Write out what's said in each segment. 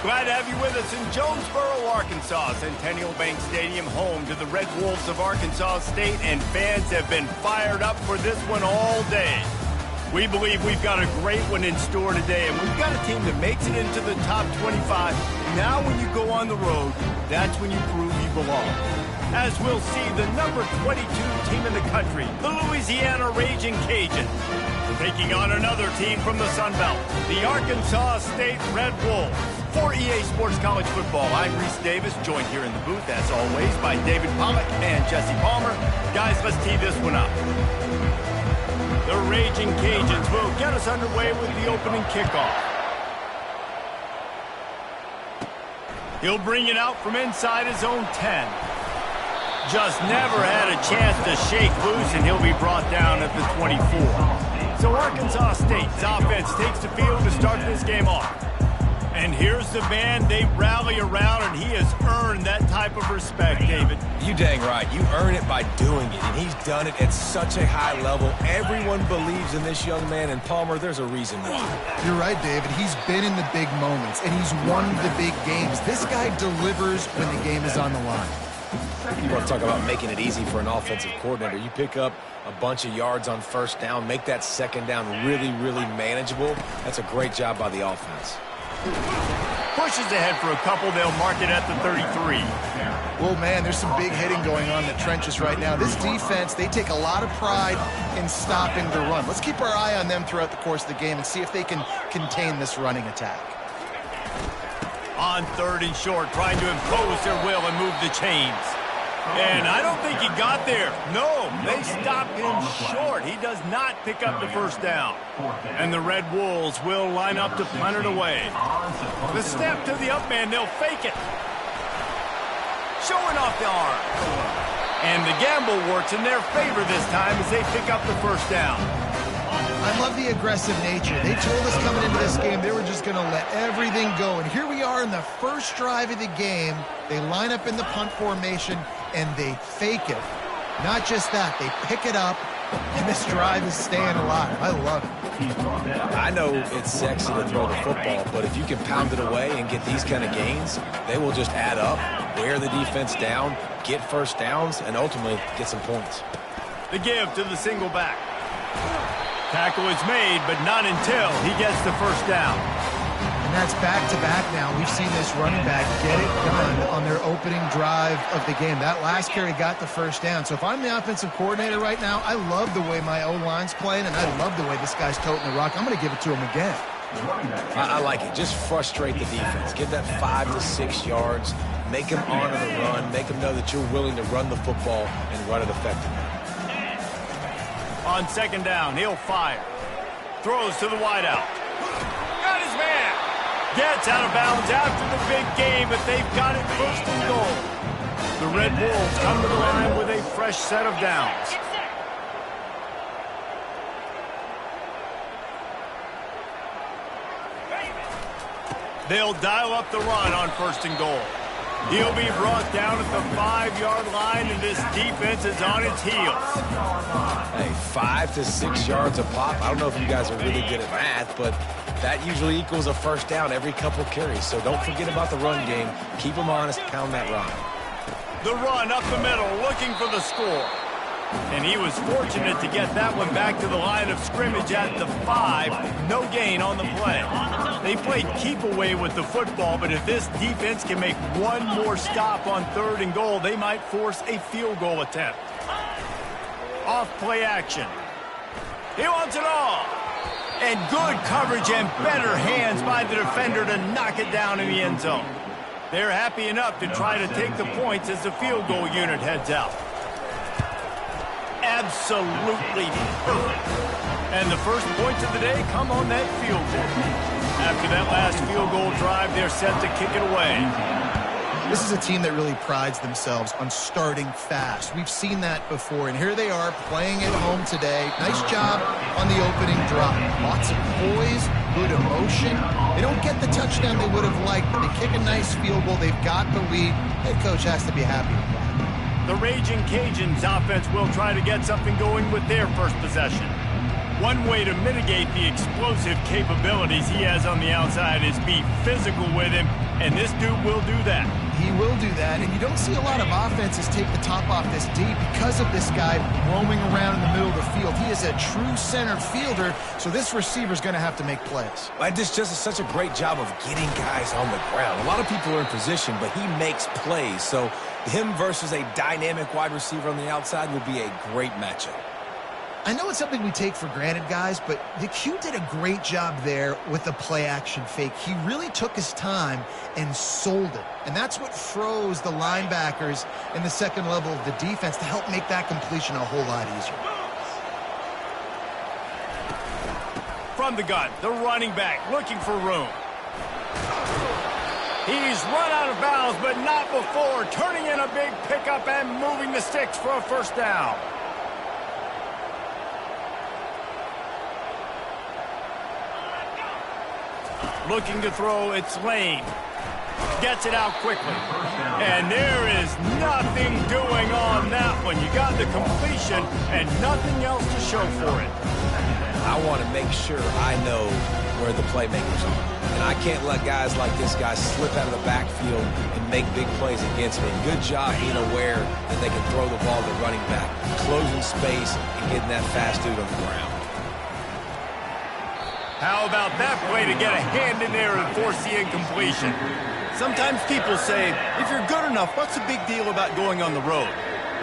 Glad to have you with us in Jonesboro, Arkansas. Centennial Bank Stadium, home to the Red Wolves of Arkansas State, and fans have been fired up for this one all day. We believe we've got a great one in store today, and we've got a team that makes it into the top 25. Now when you go on the road, that's when you prove you belong. As we'll see, the number 22 team in the country, the Louisiana Raging Cajuns, taking on another team from the Sun Belt, the Arkansas State Red Wolves. For EA Sports College Football, I'm Reese Davis, joined here in the booth, as always, by David Pollack and Jesse Palmer. Guys, let's tee this one up. The Raging Cajuns will get us underway with the opening kickoff. He'll bring it out from inside his own 10. Just never had a chance to shake loose, and he'll be brought down at the 24. So Arkansas State's offense takes the field to start this game off. And here's the man they rally around, and he has earned that type of respect, David. You dang right. You earn it by doing it, and he's done it at such a high level. Everyone believes in this young man, and Palmer, there's a reason why. You're right, David. He's been in the big moments, and he's won the big games. This guy delivers when the game is on the line. You want to talk about making it easy for an offensive coordinator. You pick up a bunch of yards on first down, make that second down really, really manageable. That's a great job by the offense. Pushes ahead for a couple. They'll mark it at the 33. Well, man, there's some big hitting going on in the trenches right now. This defense, they take a lot of pride in stopping the run. Let's keep our eye on them throughout the course of the game and see if they can contain this running attack. On 3rd and short, trying to impose their will and move the chains. And I don't think he got there. No, they stopped him short. He does not pick up the first down. And the Red Wolves will line up to punt it away. The snap to the up man, they'll fake it. Showing off the arm. And the gamble works in their favor this time as they pick up the first down. I love the aggressive nature. They told us coming into this game they were just going to let everything go. And here we are in the first drive of the game. They line up in the punt formation, and they fake it. Not just that, they pick it up, and this drive is staying alive. I love it. I know it's sexy to throw the football, but if you can pound it away and get these kind of gains, they will just add up, wear the defense down, get first downs, and ultimately get some points. The give to the single back. Tackle is made, but not until he gets the first down. And that's back-to-back now. We've seen this running back get it done on their opening drive of the game. That last carry got the first down. So if I'm the offensive coordinator right now, I love the way my O-line's playing, and I love the way this guy's toting the rock. I'm going to give it to him again. I like it. Just frustrate the defense. Get that 5 to 6 yards. Make them honor the run. Make them know that you're willing to run the football and run it effectively. On 2nd down, he'll fire. Throws to the wideout. Got his man. Gets out of bounds after the big game, but they've got it 1st and goal. The Red Wolves come to the line with a fresh set of downs. They'll dial up the run on 1st and goal. He'll be brought down at the 5-yard line, and this defense is on its heels. Hey, 5 to 6 yards a pop. I don't know if you guys are really good at math, but that usually equals a first down every couple carries. So don't forget about the run game. Keep them honest, pound that rock. The run up the middle, looking for the score. And he was fortunate to get that one back to the line of scrimmage at the 5. No gain on the play. They played keep away with the football, but if this defense can make one more stop on 3rd and goal, they might force a field goal attempt. Off play action. He wants it all. And good coverage and better hands by the defender to knock it down in the end zone. They're happy enough to try to take the points as the field goal unit heads out. Absolutely perfect. And the first points of the day come on that field goal. After that last field goal drive, they're set to kick it away. This is a team that really prides themselves on starting fast. We've seen that before, and here they are playing at home today. Nice job on the opening drive. Lots of poise, good emotion. They don't get the touchdown they would have liked, but they kick a nice field goal. They've got the lead. Head coach has to be happy with that. The Raging Cajuns offense will try to get something going with their first possession. One way to mitigate the explosive capabilities he has on the outside is be physical with him, and this dude will do that. He will do that, and you don't see a lot of offenses take the top off this deep because of this guy roaming around in the middle of the field. He is a true center fielder, so this receiver's going to have to make plays. This just is such a great job of getting guys on the ground. A lot of people are in position, but he makes plays, so him versus a dynamic wide receiver on the outside will be a great matchup. I know it's something we take for granted, guys, but the Q did a great job there with the play-action fake. He really took his time and sold it. And that's what froze the linebackers in the second level of the defense to help make that completion a whole lot easier. From the gun, the running back looking for room. He's run out of bounds, but not before turning in a big pickup and moving the sticks for a first down. Looking to throw, it's Lane. Gets it out quickly. And there is nothing doing on that one. You got the completion and nothing else to show for it. I want to make sure I know where the playmakers are. And I can't let guys like this guy slip out of the backfield and make big plays against me. Good job being aware that they can throw the ball to the running back, closing space, and getting that fast dude on the ground. How about that play to get a hand in there and force the incompletion? Sometimes people say, if you're good enough, what's the big deal about going on the road?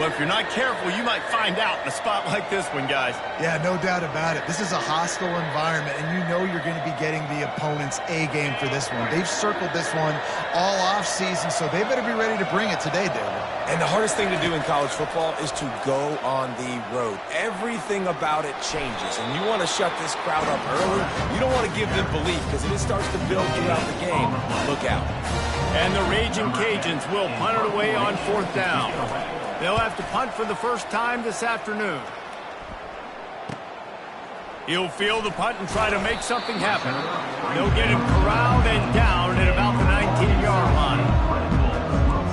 Well, if you're not careful, you might find out in a spot like this one, guys. Yeah, no doubt about it. This is a hostile environment, and you know you're going to be getting the opponent's A game for this one. They've circled this one all offseason, so they better be ready to bring it today, David. And the hardest thing to do in college football is to go on the road. Everything about it changes, and you want to shut this crowd up early. You don't want to give them belief, because if it starts to build throughout the game, look out. And the Raging Cajuns will punt it away on fourth down. They'll have to punt for the first time this afternoon. He'll field the punt and try to make something happen. They'll get him corralled and down at about the 19-yard line.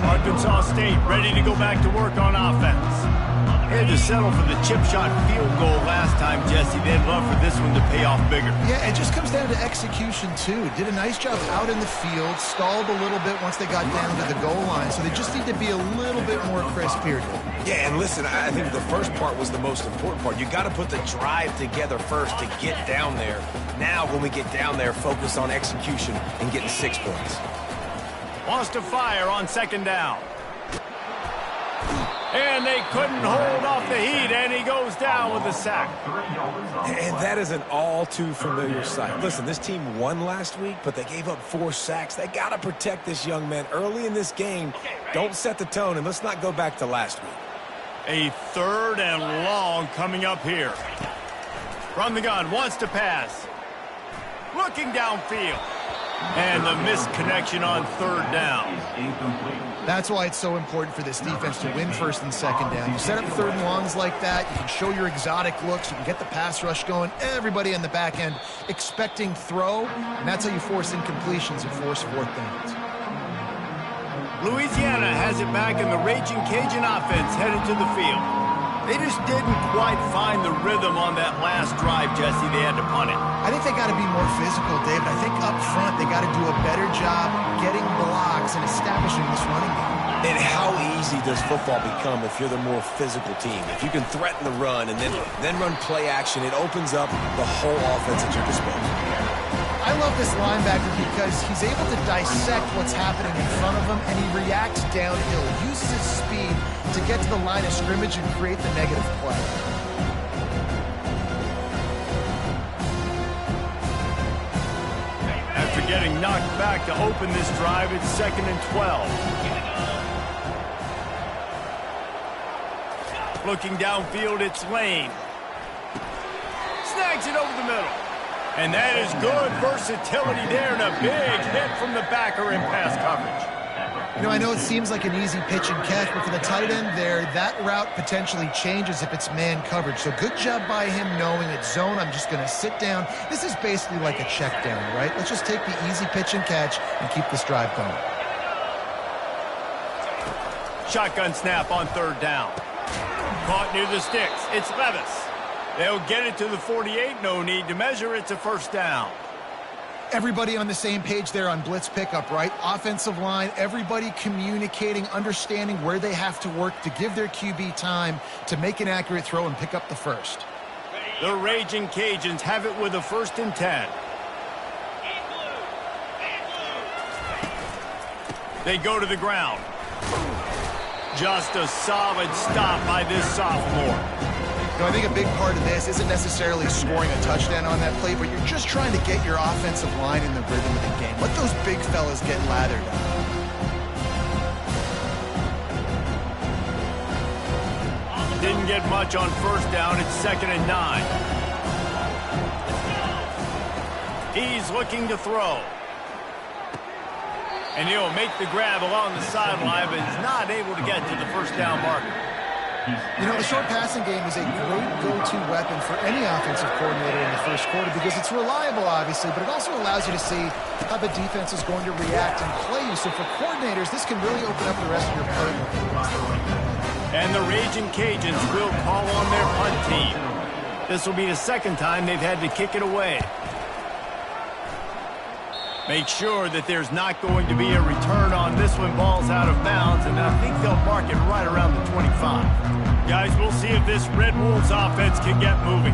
Arkansas State ready to go back to work on offense. They had to settle for the chip shot field goal last time, Jesse. They'd love for this one to pay off bigger. Yeah, it just comes down to execution, too. Did a nice job out in the field, stalled a little bit once they got down to the goal line, so they just need to be a little bit more crisp here. Yeah, and listen, I think the first part was the most important part. You got to put the drive together first to get down there. Now, when we get down there, focus on execution and getting 6 points. Wants to fire on second down. And they couldn't hold off the heat, and he goes down with a sack. And that is an all too familiar sight. Listen, this team won last week, but they gave up 4 sacks. They got to protect this young man early in this game. Don't set the tone, and let's not go back to last week. A third and long coming up here. From the gun, wants to pass. Looking downfield. And the missed connection on third down. That's why it's so important for this defense to win first and second down. You set up third and longs like that, you can show your exotic looks, you can get the pass rush going, everybody in the back end expecting throw, and that's how you force incompletions and force fourth downs. Louisiana has it back, in the Raging Cajun offense headed to the field. They just didn't quite find the rhythm on that last drive, Jesse. They had to punt it. I think they got to be more physical, David. I think up front they got to do a better job getting blocks and establishing this running game. And how easy does football become if you're the more physical team? If you can threaten the run and then run play action, it opens up the whole offense at your disposal. I love this linebacker because he's able to dissect what's happening in front of him, and he reacts downhill, uses his speed to get to the line of scrimmage and create the negative play. After getting knocked back to open this drive, it's 2nd and 12. Looking downfield, it's Lane. Snags it over the middle. And that is good versatility there, and a big hit from the backer in pass coverage. You know, I know it seems like an easy pitch and catch, but for the tight end there, that route potentially changes if it's man coverage. So good job by him knowing it's zone. I'm just going to sit down. This is basically like a check down, right? Let's just take the easy pitch and catch and keep this drive going. Shotgun snap on third down. Caught near the sticks. It's Levis. They'll get it to the 48. No need to measure. It's a first down. Everybody on the same page there on blitz pickup, right? Offensive line, everybody communicating, understanding where they have to work to give their QB time to make an accurate throw and pick up the first. The Raging Cajuns have it with a 1st and 10. They go to the ground. Just a solid stop by this sophomore. You know, I think a big part of this isn't necessarily scoring a touchdown on that play, but you're just trying to get your offensive line in the rhythm of the game. Let those big fellas get lathered up. Didn't get much on 1st down. It's 2nd and 9. He's looking to throw. And he'll make the grab along the sideline, but is not able to get to the 1st down marker. You know, the short passing game is a great go-to weapon for any offensive coordinator in the first quarter because it's reliable, obviously, but it also allows you to see how the defense is going to react and play you. So for coordinators, this can really open up the rest of your playbook. And the Raging Cajuns will call on their punt team. This will be the 2nd time they've had to kick it away. Make sure that there's not going to be a return on this one. Ball's out of bounds, and I think they'll mark it right around the 25. Guys, we'll see if this Red Wolves offense can get moving.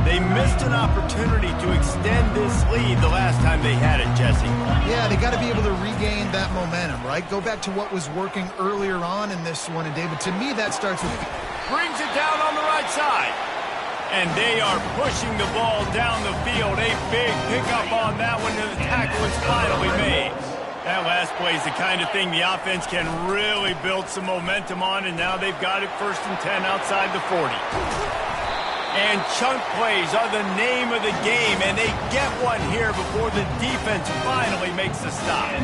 They missed an opportunity to extend this lead the last time they had it, Jesse. Yeah, they got to be able to regain that momentum, right? Go back to what was working earlier on in this one. And, David, to me, that starts with... Brings it down on the right side. And they are pushing the ball down the field. A big pickup on that one, and the tackle is finally made. That last play is the kind of thing the offense can really build some momentum on, and now they've got it 1st and 10 outside the 40. And chunk plays are the name of the game, and they get one here before the defense finally makes the stop.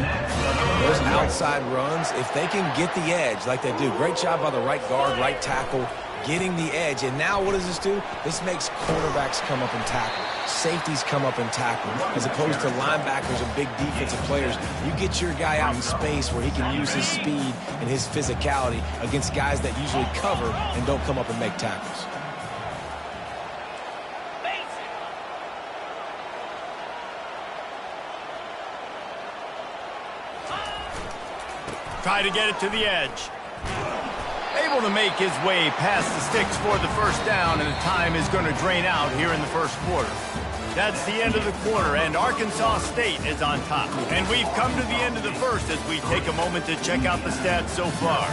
Those outside runs, if they can get the edge like they do, great job by the right guard, right tackle, getting the edge. And now what does this do? This makes quarterbacks come up and tackle. Safeties come up and tackle. As opposed to linebackers and big defensive players, you get your guy out in space where he can use his speed and his physicality against guys that usually cover and don't come up and make tackles. Try to get it to the edge. Able to make his way past the sticks for the 1st down, and the time is going to drain out here in the 1st quarter. That's the end of the quarter, and Arkansas State is on top. And we've come to the end of the 1st as we take a moment to check out the stats so far.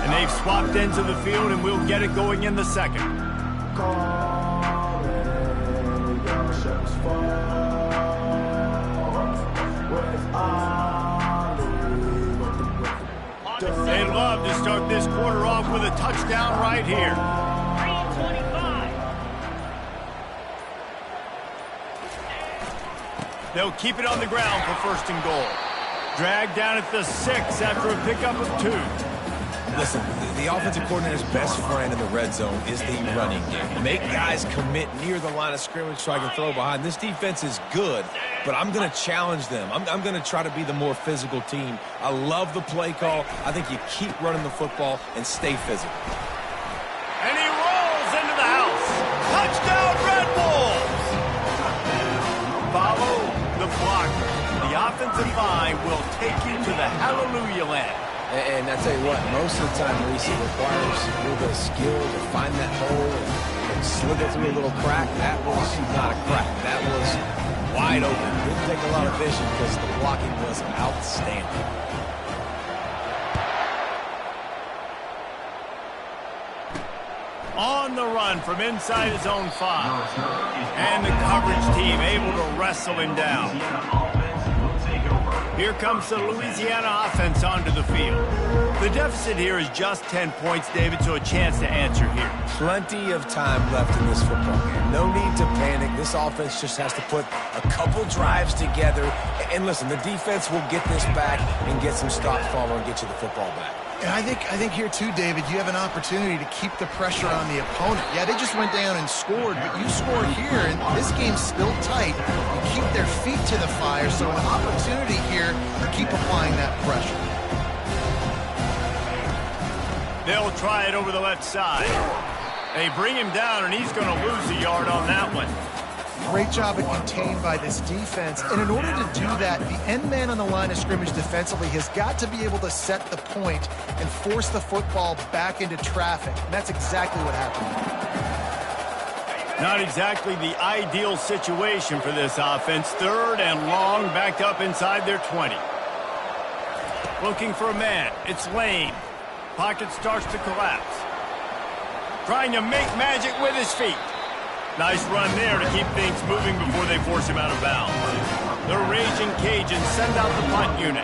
And they've swapped ends of the field, and we'll get it going in the 2nd. They'd love to start this quarter off with a touchdown right here. 3:25. They'll keep it on the ground for 1st and goal. Dragged down at the 6 after a pickup of 2. Listen, the offensive coordinator's best friend in the red zone is the running game. Make guys commit near the line of scrimmage so I can throw behind. This defense is good, but I'm going to challenge them. I'm going to try to be the more physical team. I love the play call. I think you keep running the football and stay physical. And he rolls into the house. Touchdown, Red Wolves! Follow the blocker. The offensive line will take you to the hallelujah land. And I tell you what, most of the time, Reese, it requires a little bit of skill to find that hole and slither through a little crack. That was not a crack. That was wide open. Didn't take a lot of vision because the blocking was outstanding. On the run from inside his own 5. And the coverage team able to wrestle him down. Here comes the Louisiana offense onto the field. The deficit here is just 10 points, David, so a chance to answer here. Plenty of time left in this football game. No need to panic. This offense just has to put a couple drives together. And listen, the defense will get this back and get some stops following and get you the football back. And I think here too, David, you have an opportunity to keep the pressure on the opponent. Yeah, they just went down and scored, but you score here, and this game's still tight. You keep their feet to the fire, so an opportunity here to keep applying that pressure. They'll try it over the left side. They bring him down, and he's going to lose a yard on that one. Great job at contained by this defense. And in order to do that, the end man on the line of scrimmage defensively has got to be able to set the point and force the football back into traffic. And that's exactly what happened. Not exactly the ideal situation for this offense. 3rd and long, backed up inside their 20. Looking for a man. It's Lane. Pocket starts to collapse. Trying to make magic with his feet. Nice run there to keep things moving before they force him out of bounds. The Raging Cajuns send out the punt unit.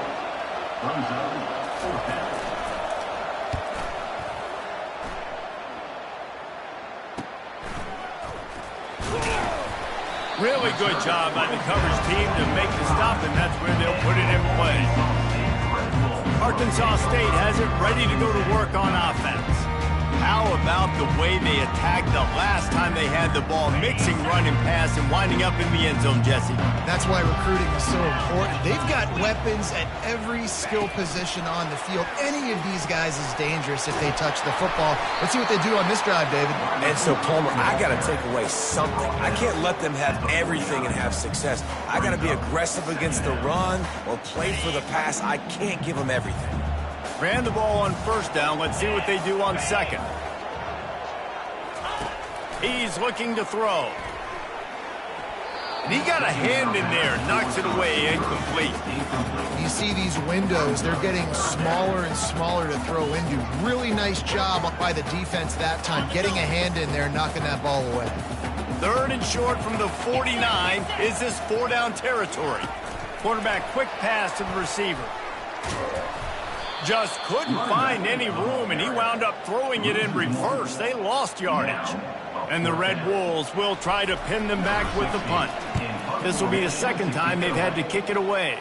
Really good job by the coverage team to make the stop, and that's where they'll put it in play. Arkansas State has it ready to go to work on offense. How about the way they attacked the last time they had the ball, mixing run and pass and winding up in the end zone, Jesse? That's why recruiting is so important. They've got weapons at every skill position on the field. Any of these guys is dangerous if they touch the football. Let's see what they do on this drive, David. And so, Palmer, I got to take away something. I can't let them have everything and have success. I got to be aggressive against the run or play for the pass. I can't give them everything. Ran the ball on 1st down. Let's see what they do on 2nd. He's looking to throw. And he got a hand in there. Knocks it away. Incomplete. You see these windows. They're getting smaller and smaller to throw into. Really nice job by the defense that time. Getting a hand in there, knocking that ball away. 3rd and short from the 49. Is this 4-down territory? Quarterback quick pass to the receiver. Just couldn't find any room, and he wound up throwing it in reverse. They lost yardage. And the Red Wolves will try to pin them back with the punt. This will be the 2nd time they've had to kick it away.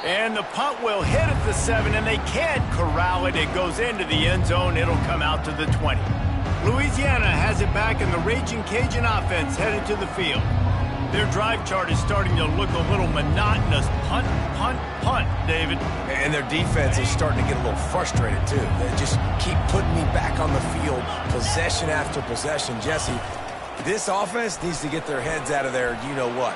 And the punt will hit at the 7, and they can't corral it. It goes into the end zone. It'll come out to the 20. Louisiana has it back, and the Raging Cajun offense headed to the field. Their drive chart is starting to look a little monotonous. Punt, punt, punt, David. And their defense is starting to get a little frustrated, too. They just keep putting me back on the field, possession after possession. Jesse, this offense needs to get their heads out of their you-know-what.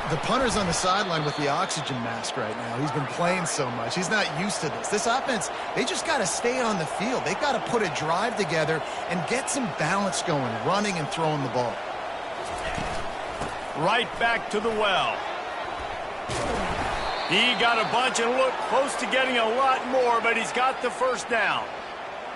The punter's on the sideline with the oxygen mask right now. He's been playing so much. He's not used to this. This offense, they just got to stay on the field. They've got to put a drive together and get some balance going, running and throwing the ball. Right back to the well. He got a bunch and looked close to getting a lot more, but he's got the 1st down.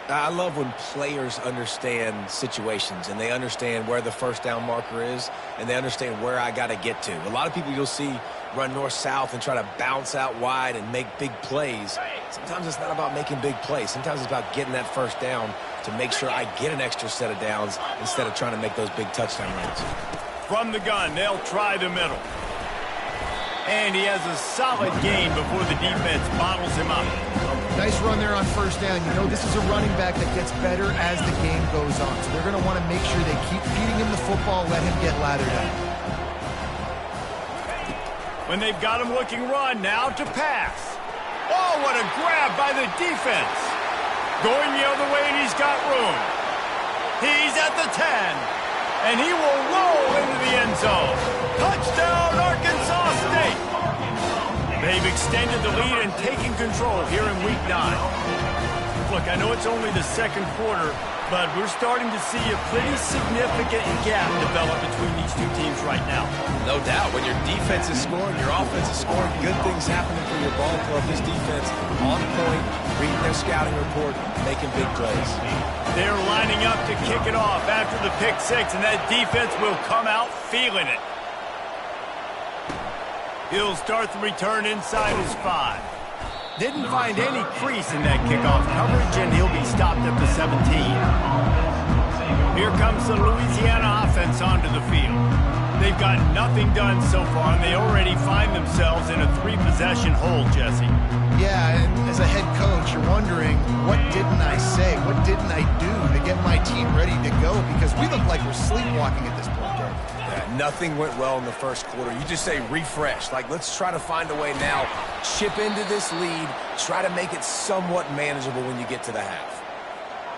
I love when players understand situations and they understand where the 1st down marker is and they understand where I got to get to. A lot of people you'll see run north-south and try to bounce out wide and make big plays. Sometimes it's not about making big plays. Sometimes it's about getting that 1st down to make sure I get an extra set of downs instead of trying to make those big touchdown runs. From the gun, they'll try the middle. And he has a solid gain before the defense bottles him up. Nice run there on 1st down. You know, this is a running back that gets better as the game goes on. So they're going to want to make sure they keep feeding him the football, let him get lathered up. When they've got him looking run, now to pass. Oh, what a grab by the defense. Going the other way, and he's got room. He's at the 10. And he will roll into the end zone. Touchdown, Arkansas State. They've extended the lead and taken control here in Week 9. Look, I know it's only the 2nd quarter, but we're starting to see a pretty significant gap develop between these two teams right now. No doubt. When your defense is scoring, your offense is scoring, good things happening for your ball club. This defense on point, reading their scouting report, making big plays. They're lining up to kick it off after the pick 6, and that defense will come out feeling it. He'll start the return inside his 5. Didn't find any crease in that kickoff coverage, and he'll be stopped at the 17. Here comes the Louisiana offense onto the field. They've got nothing done so far, and they already find themselves in a 3-possession hole, Jesse. Yeah, and as a head coach, you're wondering, what didn't I say? What didn't I do to get my team ready to go? Because we look like we're sleepwalking at this point, Dave. Yeah, nothing went well in the first quarter. You just say refresh. Like, let's try to find a way now. Chip into this lead. Try to make it somewhat manageable when you get to the half.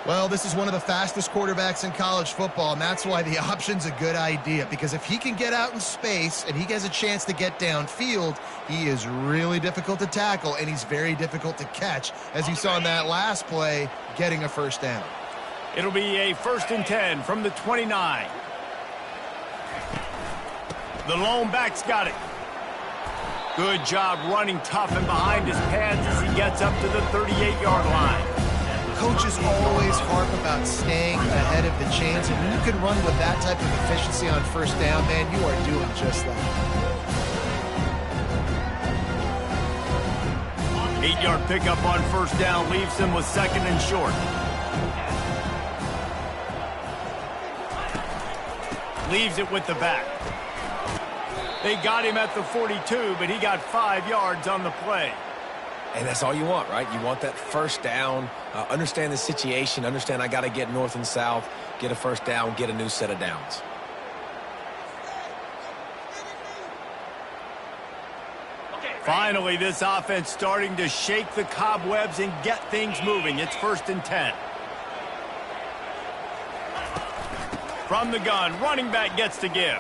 Well, this is one of the fastest quarterbacks in college football, and that's why the option's a good idea. Because if he can get out in space and he has a chance to get downfield, he is really difficult to tackle, and he's very difficult to catch, as you saw in that last play, getting a first down. It'll be a 1st and 10 from the 29. The lone back's got it. Good job running tough and behind his pads as he gets up to the 38-yard line. Coaches always harp about staying ahead of the chains, and when you can run with that type of efficiency on first down, man, you are doing just that. 8-yard pickup on first down leaves him with 2nd and short. Leaves it with the back. They got him at the 42, but he got 5 yards on the play. And that's all you want, right? You want that first down, understand the situation, understand I got to get north and south, get a first down, get a new set of downs. Finally, this offense starting to shake the cobwebs and get things moving. It's 1st and 10. From the gun, running back gets to give.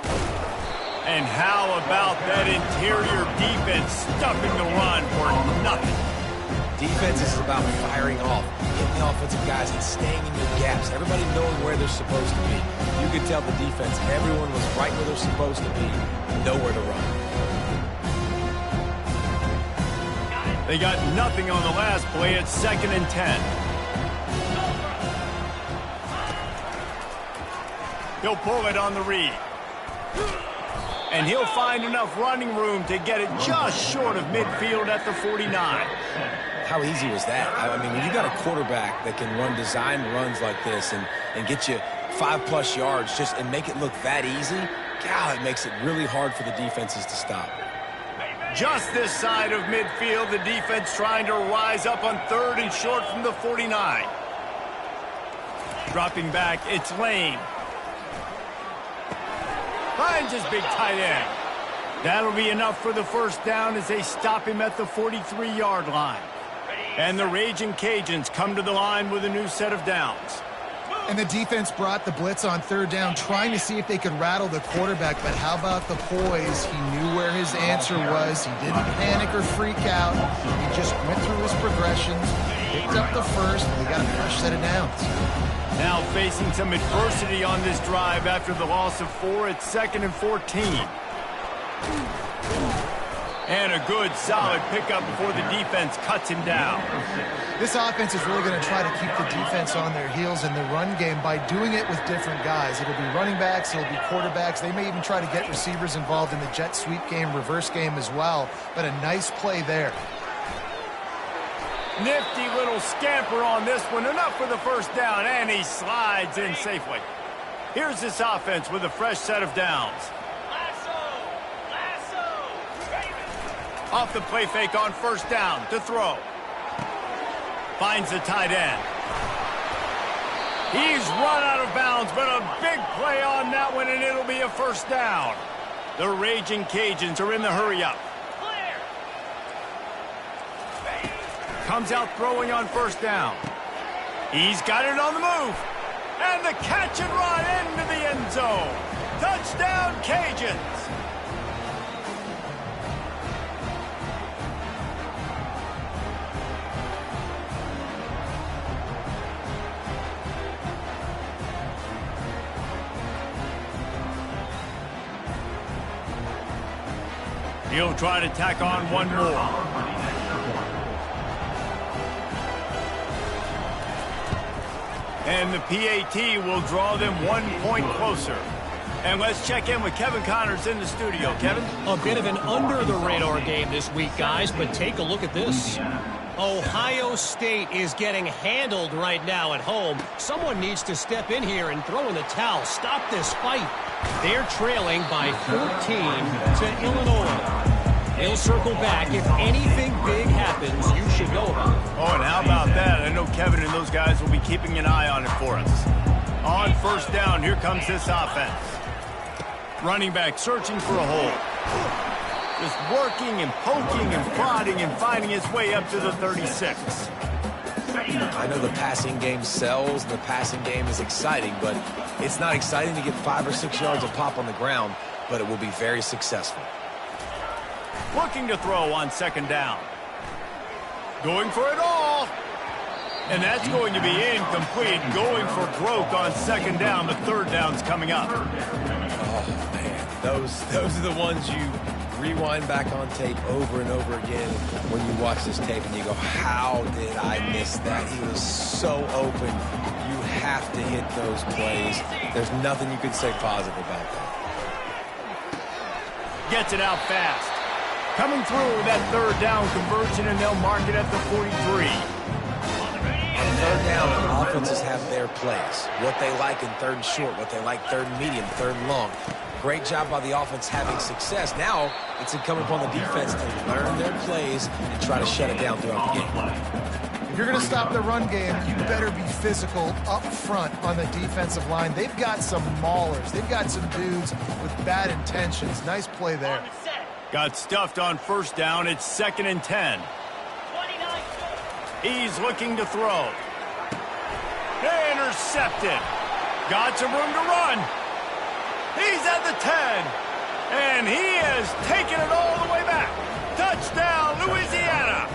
And how about that interior defense stuffing the run for nothing? Defense is about firing off, hitting the offensive guys and staying in your gaps. Everybody knowing where they're supposed to be. You could tell the defense, everyone was right where they're supposed to be, nowhere to run. They got nothing on the last play. It's 2nd and 10. He'll pull it on the read. And he'll find enough running room to get it just short of midfield at the 49. How easy was that? I mean, when you got a quarterback that can run design runs like this and get you 5+ yards just and make it look that easy, God, it makes it really hard for the defenses to stop. Just this side of midfield, the defense trying to rise up on 3rd and short from the 49. Dropping back, it's Lane. Finds his big tight end. That'll be enough for the first down as they stop him at the 43-yard line. And the Raging Cajuns come to the line with a new set of downs. And the defense brought the blitz on 3rd down, trying to see if they could rattle the quarterback. But how about the poise? He knew where his answer was. He didn't panic or freak out. He just went through his progressions, picked up the first, and they got a fresh set of downs. Now facing some adversity on this drive after the loss of 4. It's 2nd and 14. And a good, solid pickup before the defense cuts him down. This offense is really going to try to keep the defense on their heels in the run game by doing it with different guys. It'll be running backs, it'll be quarterbacks. They may even try to get receivers involved in the jet sweep game, reverse game as well. But a nice play there. Nifty little scamper on this one. Enough for the first down, and he slides in safely. Here's this offense with a fresh set of downs. Off the play fake on first down to throw. Finds the tight end. He's run out of bounds, but a big play on that one, and it'll be a first down. The Raging Cajuns are in the hurry-up. Comes out throwing on first down. He's got it on the move. And the catch and run into the end zone. Touchdown, Cajuns. He'll try to tack on one more. And the PAT will draw them 1 point closer. And let's check in with Kevin Connors in the studio. Kevin? A bit of an under-the-radar game this week, guys, but take a look at this. Ohio State is getting handled right now at home. Someone needs to step in here and throw in the towel. Stop this fight. They're trailing by 14 to Illinois. They'll circle back. If anything big happens, you should know about it. Oh, and how about that? I know Kevin and those guys will be keeping an eye on it for us. On first down, here comes this offense. Running back searching for a hole. Just working and poking and prodding and finding his way up to the 36. I know the passing game sells, and the passing game is exciting, but it's not exciting to get 5 or 6 yards of pop on the ground, but it will be very successful. Looking to throw on second down. Going for it all. And that's going to be incomplete. Going for broke on second down, but third down's coming up. Oh, man. Those are the ones you rewind back on tape over and over again when you watch this tape and you go, how did I miss that? He was so open. You have to hit those plays. There's nothing you can say positive about that. Gets it out fast. Coming through with that third down conversion, and they'll mark it at the 43. On third down, offenses have their plays. What they like in third and short, what they like third and medium, third and long. Great job by the offense having success. Now it's incumbent upon the defense to learn their plays and try to shut it down throughout the game. If you're going to stop the run game, you better be physical up front on the defensive line. They've got some maulers. They've got some dudes with bad intentions. Nice play there. Got stuffed on first down. It's 2nd and 10. He's looking to throw. Intercepted. Got some room to run. He's at the 10. And he has taken it all the way back. Touchdown, Louisiana.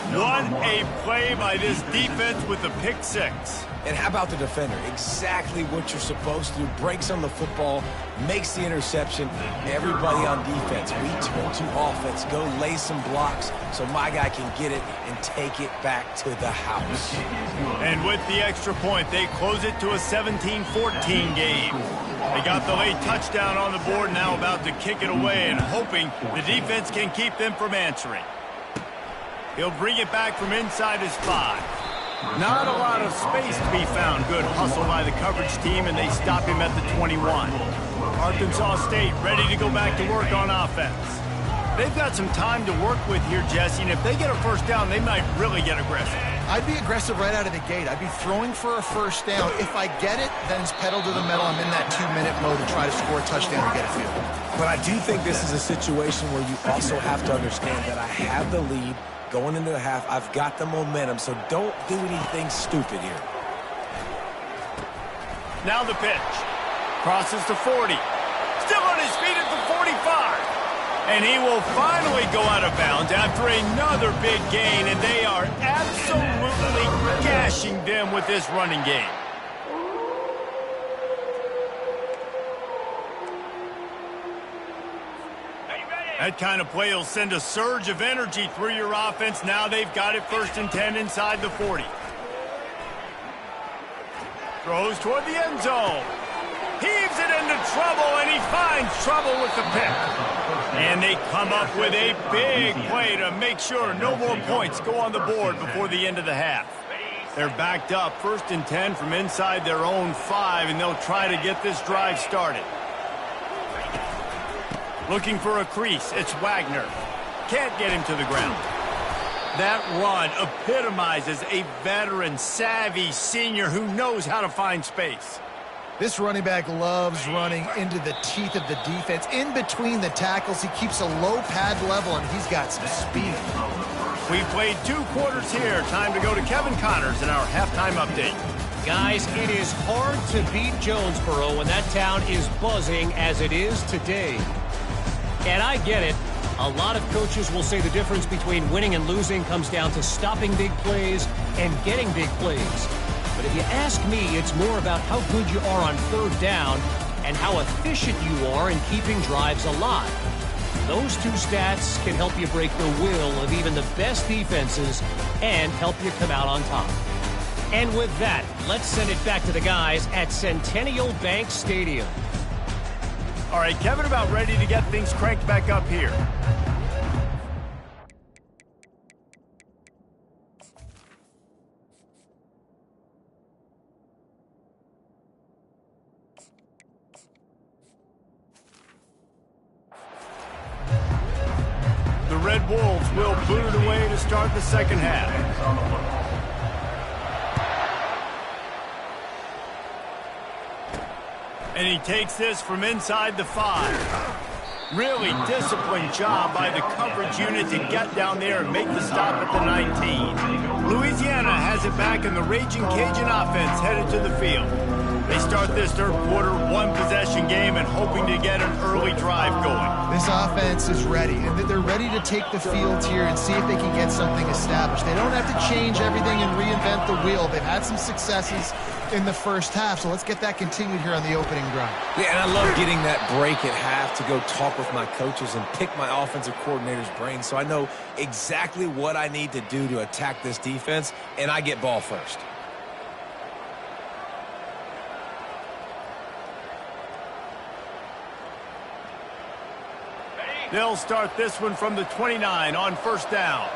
What a play by this defense with the pick six. And how about the defender? Exactly what you're supposed to do. Breaks on the football, makes the interception. Everybody on defense, we turn to offense. Go lay some blocks so my guy can get it and take it back to the house. And with the extra point, they close it to a 17-14 game. They got the late touchdown on the board, now about to kick it away and hoping the defense can keep them from answering. He'll bring it back from inside his 5. Not a lot of space to be found. Good hustle by the coverage team, and they stop him at the 21. Arkansas State ready to go back to work on offense. They've got some time to work with here, Jesse, and if they get a first down, they might really get aggressive. I'd be aggressive right out of the gate. I'd be throwing for a first down. If I get it, then it's pedal to the metal. I'm in that 2-minute mode to try to score a touchdown and get a field. But I do think this is a situation where you also have to understand that I have the lead going into the half. I've got the momentum, so don't do anything stupid here. Now the pitch. Crosses to 40. Still on his feet at the 45. And he will finally go out of bounds after another big gain, and they are absolutely gashing them with this running game. That kind of play will send a surge of energy through your offense. Now they've got it 1st and 10 inside the 40. Throws toward the end zone. Heaves it into trouble, and he finds trouble with the pick. And they come up with a big play to make sure no more points go on the board before the end of the half. They're backed up 1st and 10 from inside their own 5, and they'll try to get this drive started. Looking for a crease, it's Wagner. Can't get him to the ground. That run epitomizes a veteran, savvy senior who knows how to find space. This running back loves running into the teeth of the defense. In between the tackles, he keeps a low pad level, and he's got some speed. We played 2 quarters here. Time to go to Kevin Connors in our halftime update. Guys, it is hard to beat Jonesboro when that town is buzzing as it is today. And I get it. A lot of coaches will say the difference between winning and losing comes down to stopping big plays and getting big plays. But if you ask me, it's more about how good you are on third down and how efficient you are in keeping drives alive. Those 2 stats can help you break the will of even the best defenses and help you come out on top. And with that, let's send it back to the guys at Centennial Bank Stadium. All right, Kevin, about ready to get things cranked back up here. The Red Wolves will boot it away to start the second half. And he takes this from inside the 5. Really disciplined job by the coverage unit to get down there and make the stop at the 19. Louisiana has it back in the Raging Cajun offense headed to the field. They start this third quarter one-possession game and hoping to get an early drive going. This offense is ready, and they're ready to take the field here and see if they can get something established. They don't have to change everything and reinvent the wheel. They've had some successes in the first half, so let's get that continued here on the opening drive. Yeah, and I love getting that break at half to go talk with my coaches and pick my offensive coordinator's brain so I know exactly what I need to do to attack this defense, and I get ball first. They'll start this one from the 29 on first down.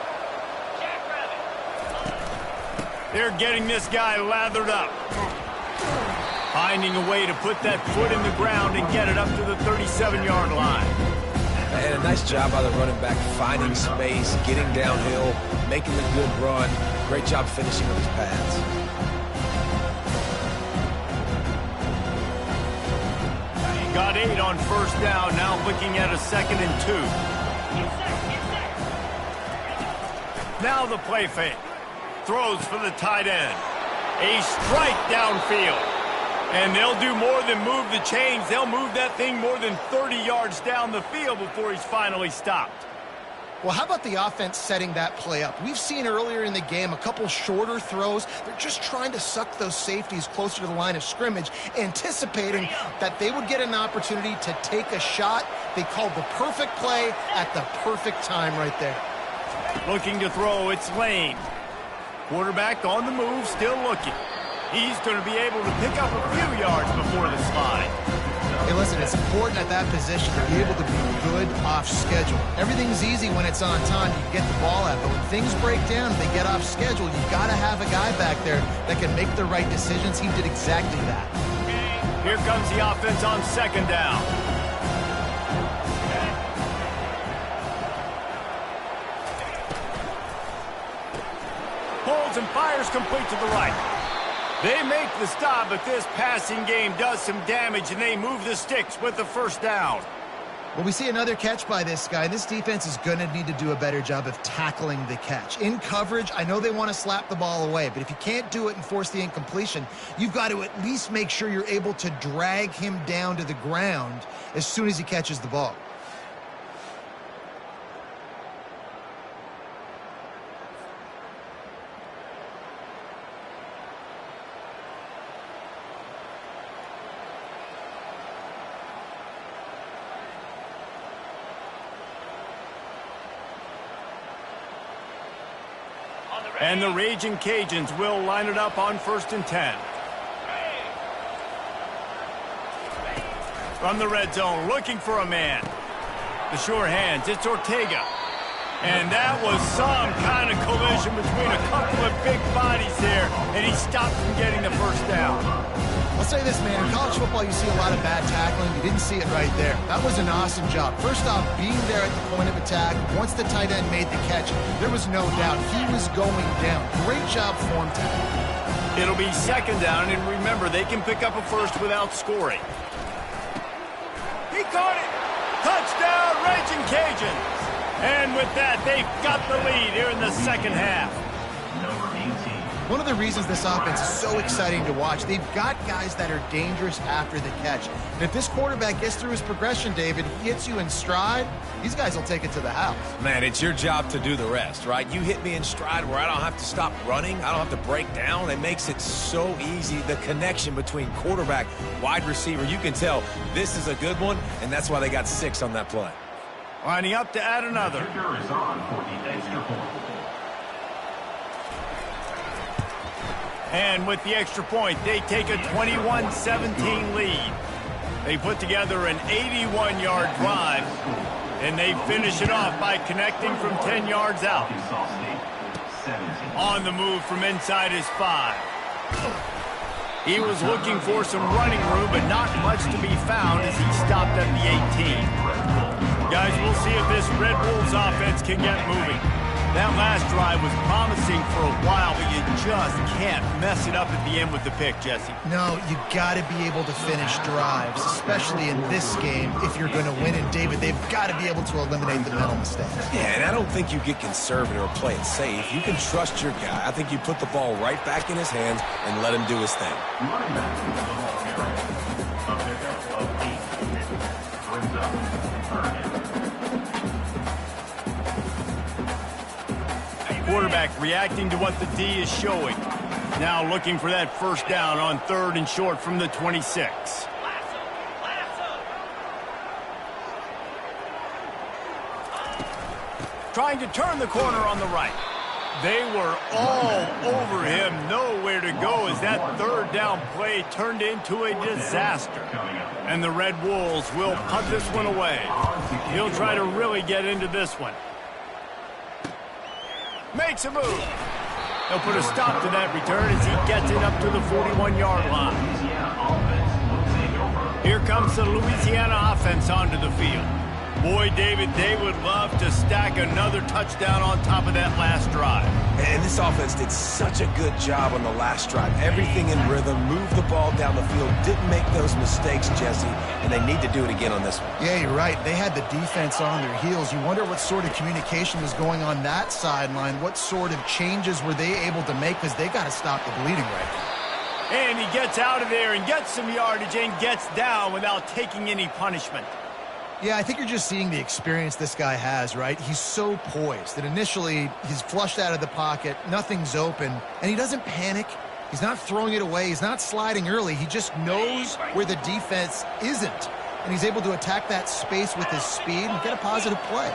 They're getting this guy lathered up. Finding a way to put that foot in the ground and get it up to the 37-yard line. And a nice job by the running back, finding space, getting downhill, making a good run. Great job finishing with his pads. Got 8 on first down, now looking at a 2nd and 2. Now the play fake. Throws for the tight end. A strike downfield. And they'll do more than move the chains. They'll move that thing more than 30 yards down the field before he's finally stopped. Well, how about the offense setting that play up? We've seen earlier in the game a couple shorter throws. They're just trying to suck those safeties closer to the line of scrimmage, anticipating that they would get an opportunity to take a shot. They called the perfect play at the perfect time right there. Looking to throw, it's Lane. Quarterback on the move, still looking. He's going to be able to pick up a few yards before the slide. Hey, listen, it's important at that position to be able to be good off schedule. Everything's easy when it's on time. You can get the ball out. But when things break down, they get off schedule, you got to have a guy back there that can make the right decisions. He did exactly that. Here comes the offense on 2nd down. Pulls and fires complete to the right. They make the stop, but this passing game does some damage, and they move the sticks with the first down. Well, we see another catch by this guy. This defense is going to need to do a better job of tackling the catch. In coverage, I know they want to slap the ball away, but if you can't do it and force the incompletion, you've got to at least make sure you're able to drag him down to the ground as soon as he catches the ball. And the Raging Cajuns will line it up on 1st and 10. From the red zone, looking for a man. The sure hands, it's Ortega. And that was some kind of collision between a couple of big bodies there, and he stopped from getting the first down. I'll say this, man. In college football, you see a lot of bad tackling. You didn't see it right there. That was an awesome job. First off, being there at the point of attack. Once the tight end made the catch, there was no doubt he was going down. Great job form tackling. It'll be 2nd down, and remember, they can pick up a first without scoring. He caught it! Touchdown, Raging Cajuns! And with that, they've got the lead here in the 2nd half. One of the reasons this offense is so exciting to watch, they've got guys that are dangerous after the catch. And if this quarterback gets through his progression, David, he hits you in stride, these guys will take it to the house. Man, it's your job to do the rest, right? You hit me in stride where I don't have to stop running. I don't have to break down. It makes it so easy. The connection between quarterback, wide receiver, you can tell this is a good one, and that's why they got 6 on that play. Lining up to add another. And with the extra point, they take a 21-17 lead. They put together an 81-yard drive, and they finish it off by connecting from 10 yards out. On the move from inside his 5. He was looking for some running room, but not much to be found as he stopped at the 18. Guys, we'll see if this Red Wolves offense can get moving. That last drive was promising for a while, but you just can't mess it up at the end with the pick, Jesse. No, you got to be able to finish drives, especially in this game if you're going to win. And, David, they've got to be able to eliminate the mental mistakes. Yeah, and I don't think you get conservative or play it safe. You can trust your guy. I think you put the ball right back in his hands and let him do his thing. Quarterback reacting to what the D is showing. Now looking for that first down on 3rd and short from the 26. Trying to turn the corner on the right. They were all over him. Nowhere to go as that 3rd down play turned into a disaster. And the Red Wolves will punt this one away. He'll try to really get into this one. Makes a move. He'll put a stop to that return as he gets it up to the 41-yard line. Here comes the Louisiana offense onto the field. Boy, David, they would love to stack another touchdown on top of that last drive. And this offense did such a good job on the last drive. Everything in rhythm, moved the ball down the field, didn't make those mistakes, Jesse, and they need to do it again on this one. Yeah, you're right. They had the defense on their heels. You wonder what sort of communication was going on that sideline. What sort of changes were they able to make, because they got to stop the bleeding right now. And he gets out of there and gets some yardage and gets down without taking any punishment. Yeah, I think you're just seeing the experience this guy has, right? He's so poised that initially he's flushed out of the pocket, nothing's open, and he doesn't panic. He's not throwing it away. He's not sliding early. He just knows where the defense isn't, and he's able to attack that space with his speed and get a positive play.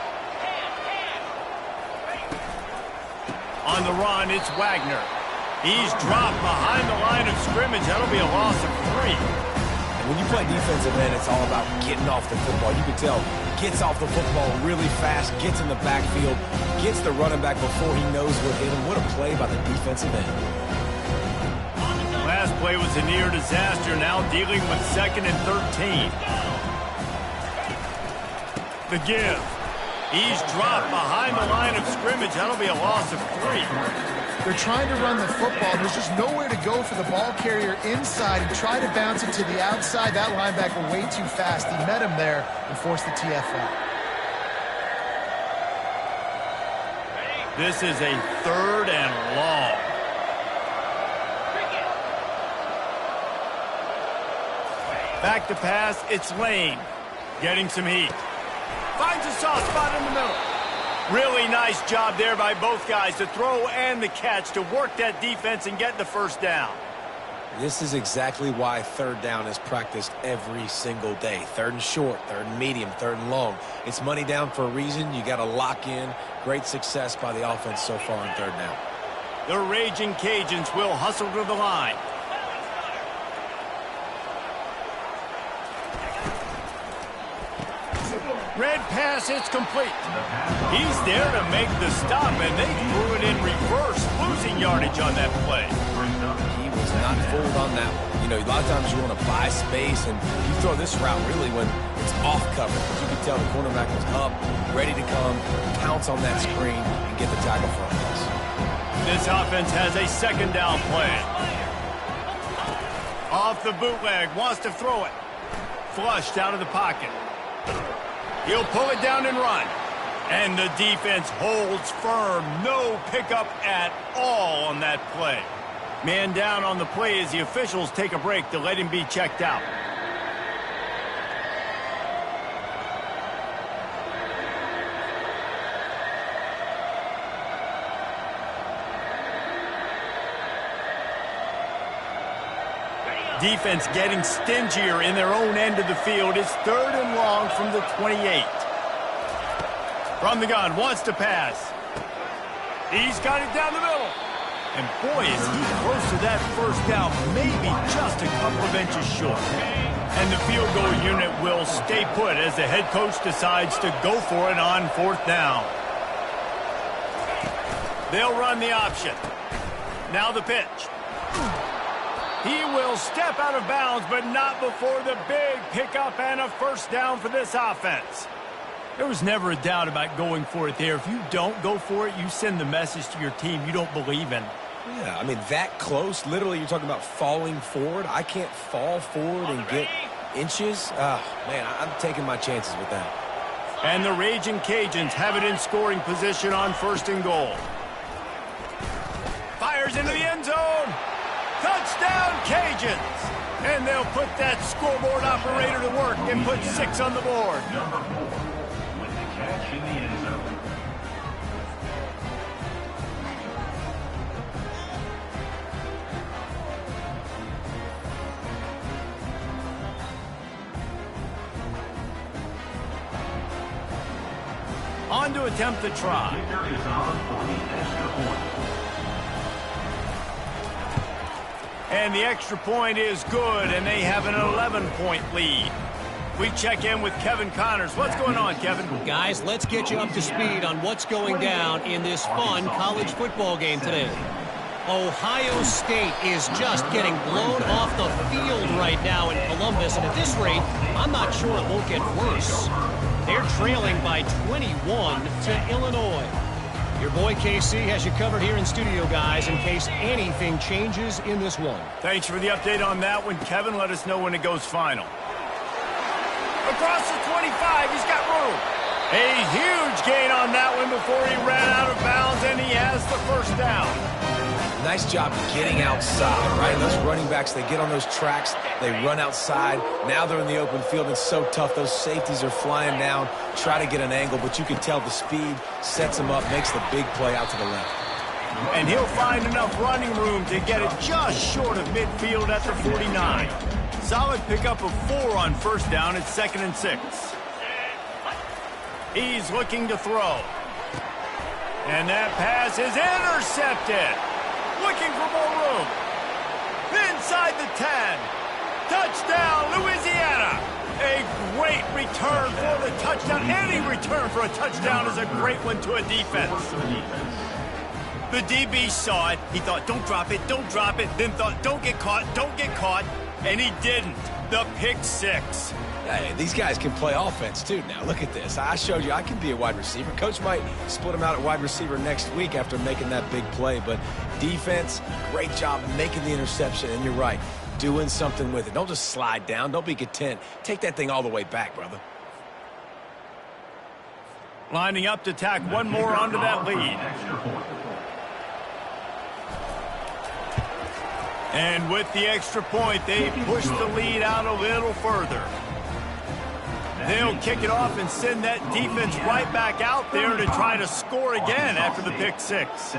On the run, it's Wagner. He's dropped behind the line of scrimmage. That'll be a loss of 3. When you play defensive end, it's all about getting off the football. You can tell, gets off the football really fast, gets in the backfield, gets the running back before he knows what hit him. What a play by the defensive end. Last play was a near disaster, now dealing with 2nd and 13. The give. He's dropped behind the line of scrimmage. That'll be a loss of 3. They're trying to run the football. There's just nowhere to go for the ball carrier inside. He tried to bounce it to the outside. That linebacker way too fast. He met him there and forced the TFL. This is a 3rd and long. Back to pass, it's Lane. Getting some heat. Finds a soft spot in the middle. Really nice job there by both guys, the throw and the catch, to work that defense and get the first down. This is exactly why 3rd down is practiced every single day. 3rd and short, 3rd and medium, 3rd and long. It's money down for a reason. You got to lock in. Great success by the offense so far on 3rd down. The Raging Cajuns will hustle to the line. Red pass, it's complete. He's there to make the stop, and they threw it in reverse, losing yardage on that play. He was not fooled on that one. You know, a lot of times you want to buy space, and you throw this route really when it's off cover. As you can tell, the cornerback was up, ready to come, pounce on that screen, and get the tackle for a loss. This offense has a 2nd down plan. Off the bootleg, wants to throw it. Flushed out of the pocket. He'll pull it down and run. And the defense holds firm. No pickup at all on that play. Man down on the play as the officials take a break to let him be checked out. Defense getting stingier in their own end of the field. It's 3rd and long from the 28. From the gun, wants to pass. He's got it down the middle. And boy, is he close to that first down, maybe just a couple of inches short. And the field goal unit will stay put as the head coach decides to go for it on 4th down. They'll run the option. Now the pitch. He will step out of bounds, but not before the big pickup and a first down for this offense. There was never a doubt about going for it there. If you don't go for it, you send the message to your team you don't believe in. Yeah, I mean, that close. Literally, you're talking about falling forward. I can't fall forward and get inches. Oh, man, I'm taking my chances with that. And the Raging Cajuns have it in scoring position on 1st and goal. Fires into the end zone. Touchdown, Cajuns. And they'll put that scoreboard operator to work and put 6 on the board. Number 4 with the catch in the end zone. On to attempt the try. Kicker is on for the extra point. And the extra point is good, and they have an 11-point lead. We check in with Kevin Connors. What's going on, Kevin? Guys, let's get you up to speed on what's going down in this fun college football game today. Ohio State is just getting blown off the field right now in Columbus, and at this rate, I'm not sure it won't get worse. They're trailing by 21 to Illinois. Your boy KC has you covered here in studio, guys, in case anything changes in this one. Thanks for the update on that one, Kevin. Let us know when it goes final. Across the 25, he's got room. A huge gain on that one before he ran out of bounds, and he has the 1st down. Nice job getting outside, right? Those running backs, they get on those tracks, they run outside. Now they're in the open field. It's so tough. Those safeties are flying down, try to get an angle, but you can tell the speed sets him up, makes the big play out to the left. And he'll find enough running room to get it just short of midfield at the 49. Solid pickup of 4 on 1st down. It's 2nd and 6. He's looking to throw. And that pass is intercepted. Looking for more room. Inside the 10. Touchdown, Louisiana. A great return for the touchdown. Any return for a touchdown is a great one to a defense. The DB saw it. He thought, don't drop it, don't drop it. Then thought, don't get caught, don't get caught. And he didn't. The pick 6. Hey, these guys can play offense, too. Now, look at this. I showed you I can be a wide receiver. Coach might split him out at wide receiver next week after making that big play. But defense, great job making the interception. And you're right, doing something with it. Don't just slide down. Don't be content. Take that thing all the way back, brother. Lining up to tack one more onto that lead. And with the extra point, they push the lead out a little further. They'll kick it off and send that defense right back out there to try to score again after the pick 6.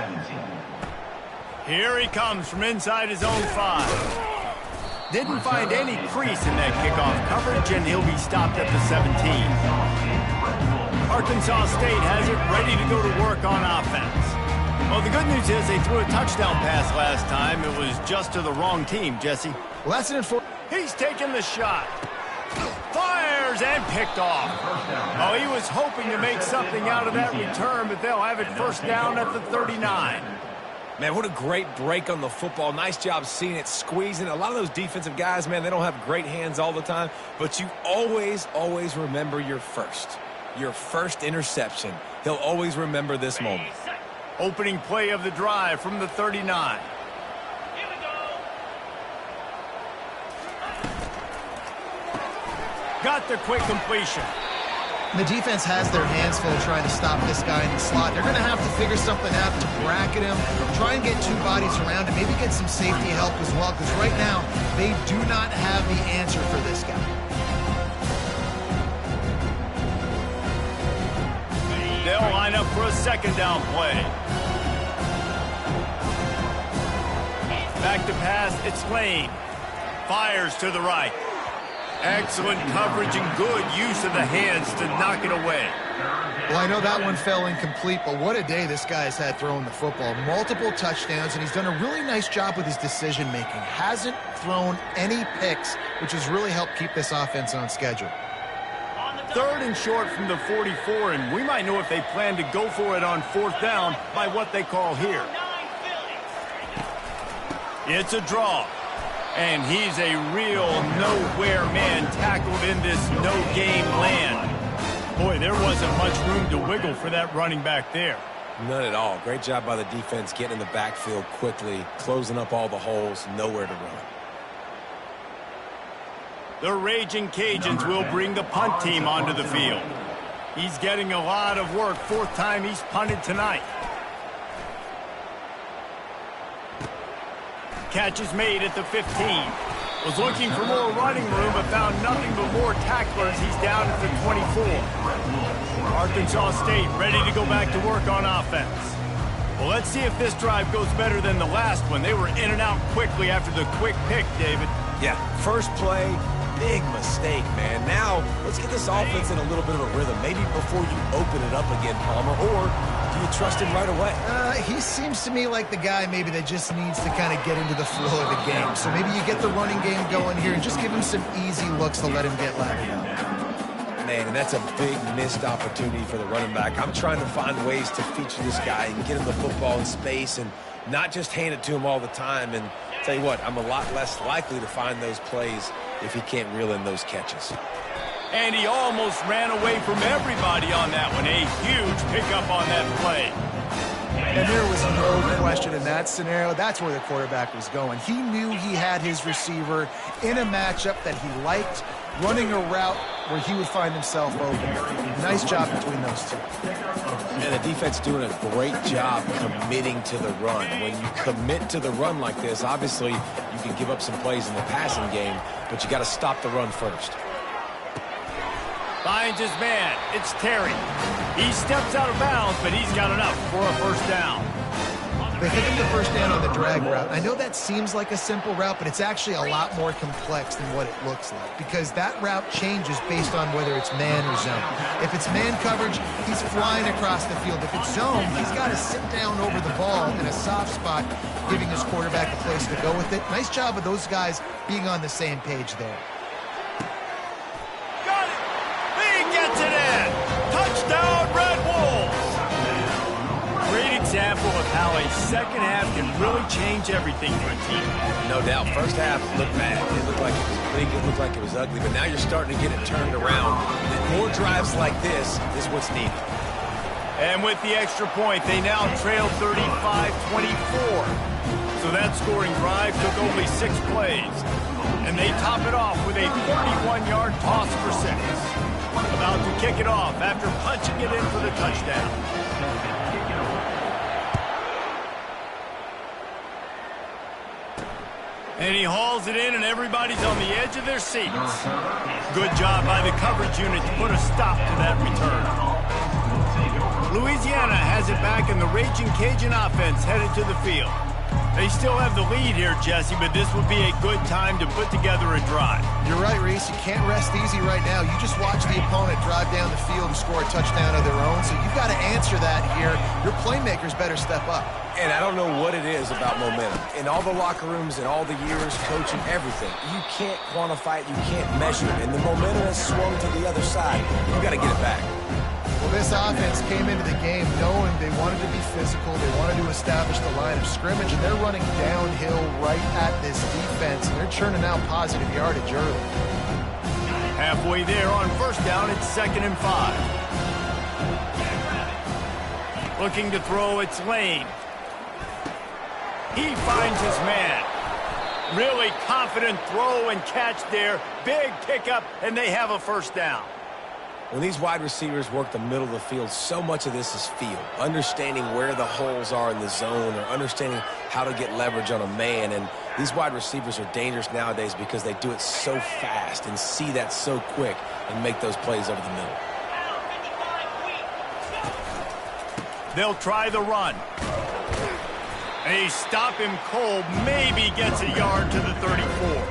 Here he comes from inside his own 5. Didn't find any crease in that kickoff coverage, and he'll be stopped at the 17. Arkansas State has it ready to go to work on offense. Well, the good news is they threw a touchdown pass last time. It was just to the wrong team, Jesse. Well, that's an important. He's taking the shot. Fires and picked off. Oh, he was hoping to make something out of that return, but they'll have it 1st down at the 39. Man, what a great break on the football. Nice job seeing it, squeezing. A lot of those defensive guys, man, they don't have great hands all the time, but you always, always remember your first interception. They'll always remember this moment. Opening play of the drive from the 39. Got the quick completion. The defense has their hands full trying to stop this guy in the slot. They're going to have to figure something out to bracket him, try and get 2 bodies around him, maybe get some safety help as well, because right now they do not have the answer for this guy. They'll line up for a 2nd down play. Back to pass, it's Lane. Fires to the right. Excellent coverage and good use of the hands to knock it away. Well, I know that one fell incomplete, but what a day this guy's had throwing the football. Multiple touchdowns, and he's done a really nice job with his decision-making. Hasn't thrown any picks, which has really helped keep this offense on schedule. 3rd and short from the 44, and we might know if they plan to go for it on 4th down by what they call here. It's a draw. And he's a real nowhere man tackled in this no-game land. Boy, there wasn't much room to wiggle for that running back there. None at all. Great job by the defense getting in the backfield quickly, closing up all the holes, nowhere to run. The Raging Cajuns will bring the punt team onto the field. He's getting a lot of work. Fourth time he's punted tonight. Catch is made at the 15. Was looking for more running room, but found nothing but more tacklers. He's down at the 24. Arkansas State ready to go back to work on offense. Well, let's see if this drive goes better than the last one. They were in and out quickly after the quick pick, David. Yeah, first play, big mistake, man. Now, let's get this offense in a little bit of a rhythm. Maybe before you open it up again, Palmer, or do you trust him right away? He seems to me like the guy maybe that just needs to kind of get into the flow of the game. So maybe you get the running game going here and just give him some easy looks to let him get lathered up. Man, and that's a big missed opportunity for the running back. I'm trying to find ways to feature this guy and get him the football in space and not just hand it to him all the time. And tell you what, I'm a lot less likely to find those plays if he can't reel in those catches. And he almost ran away from everybody on that one. A huge pickup on that play. And there was no question in that scenario. That's where the quarterback was going. He knew he had his receiver in a matchup that he liked, running a route where he would find himself open. Nice job between those two. And the defense doing a great job committing to the run. When you commit to the run like this, obviously you can give up some plays in the passing game, but you got to stop the run first. Finds his man. It's Terry. He steps out of bounds, but he's got enough for a first down. They hit him the first down on the drag route. I know that seems like a simple route, but it's actually a lot more complex than what it looks like because that route changes based on whether it's man or zone. If it's man coverage, he's flying across the field. If it's zone, he's got to sit down over the ball in a soft spot, giving his quarterback a place to go with it. Nice job of those guys being on the same page there. Got it! He gets it in! Touchdown, Red Wolves! Great example of how a second half can really change everything for a team. No doubt. First half looked bad. It looked like it was bleak. It looked like it was ugly. But now you're starting to get it turned around. And more drives like this is what's needed. And with the extra point, they now trail 35-24. So that scoring drive took only 6 plays. And they top it off with a 41-yard toss for 6. About to kick it off after punching it in for the touchdown. And he hauls it in, and everybody's on the edge of their seats. Good job by the coverage unit to put a stop to that return. Louisiana has it back, and the Raging Cajun offense headed to the field. They still have the lead here, Jesse, but this would be a good time to put together a drive. You're right, Reese. You can't rest easy right now. You just watch the opponent drive down the field and score a touchdown of their own, so you've got to answer that here. Your playmakers better step up. And I don't know what it is about momentum. In all the locker rooms and all the years, coaching, everything, you can't quantify it, you can't measure it. And the momentum has swung to the other side. You got to get it back. Well, this offense came into the game knowing they wanted to be physical, they wanted to establish the line of scrimmage, and they're running downhill right at this defense, and they're churning out positive yardage early. Halfway there on first down, it's 2nd and 5. Looking to throw, it's Lane. He finds his man. Really confident throw and catch there. Big pickup, and they have a first down. When these wide receivers work the middle of the field, so much of this is feel. Understanding where the holes are in the zone or understanding how to get leverage on a man. And these wide receivers are dangerous nowadays because they do it so fast and see that so quick and make those plays over the middle. They'll try the run. They stop him cold, maybe gets a yard to the 34.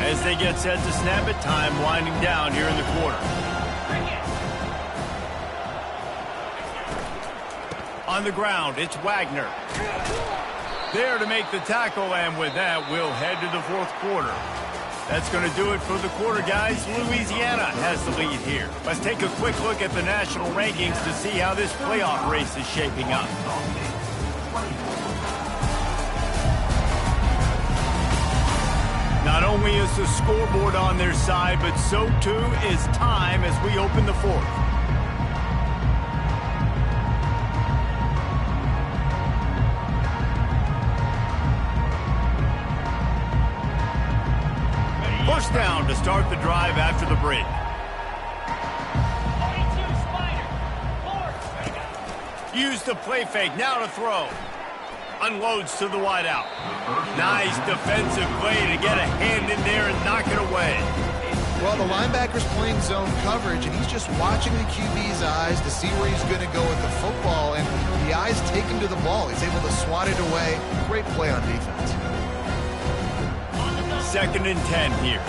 As they get set to snap it, time winding down here in the quarter. On the ground, it's Wagner. There to make the tackle, and with that, we'll head to the 4th quarter. That's going to do it for the quarter, guys. Louisiana has the lead here. Let's take a quick look at the national rankings to see how this playoff race is shaping up. Not only is the scoreboard on their side, but so too is time as we open the fourth. First down to start the drive after the break. Use the play fake, now to throw. Unloads to the wideout. Nice defensive play to get a hand in there and knock it away. Well, the linebacker's playing zone coverage, and he's just watching the QB's eyes to see where he's going to go with the football, and the eyes take him to the ball. He's able to swat it away. Great play on defense. 2nd and 10 here.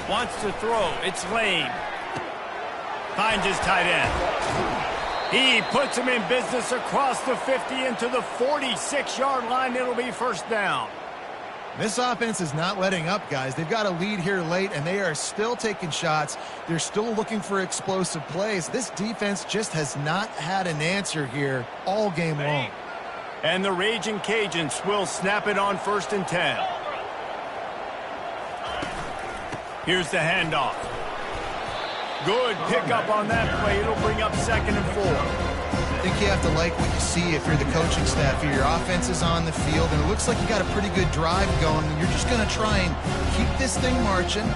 Wants to throw. It's Lane. Finds his tight end. He puts him in business across the 50 into the 46-yard line. It'll be first down. This offense is not letting up, guys. They've got a lead here late, and they are still taking shots. They're still looking for explosive plays. This defense just has not had an answer here all game long. And the Raging Cajuns will snap it on 1st and 10. Here's the handoff. Good pickup on that play. It'll bring up 2nd and 4. I think you have to like what you see if you're the coaching staff here. Your offense is on the field, and it looks like you got a pretty good drive going. You're just going to try and keep this thing marching,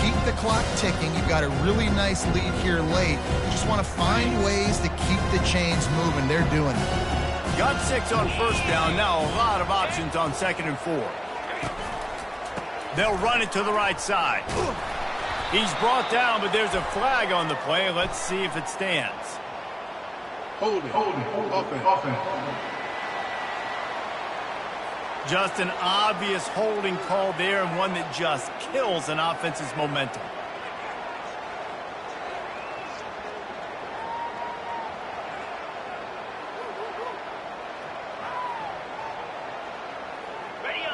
keep the clock ticking. You've got a really nice lead here late. You just want to find ways to keep the chains moving. They're doing it. Got 6 on first down. Now a lot of options on 2nd and 4. They'll run it to the right side. He's brought down, but there's a flag on the play. Let's see if it stands. Hold it. Offense. Just an obvious holding call there, and one that just kills an offense's momentum.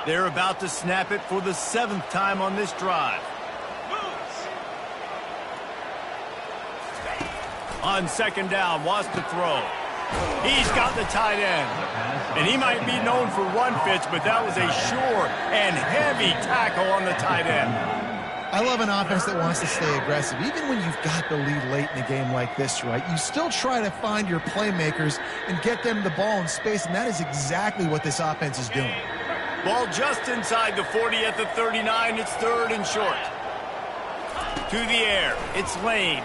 They're about to snap it for the 7th time on this drive. On 2nd down, wants to throw. He's got the tight end. And he might be known for run fits, but that was a sure and heavy tackle on the tight end. I love an offense that wants to stay aggressive. Even when you've got the lead late in a game like this, right, you still try to find your playmakers and get them the ball in space, and that is exactly what this offense is doing. Ball just inside the 40 at the 39. It's 3rd and short. To the air. It's Lane.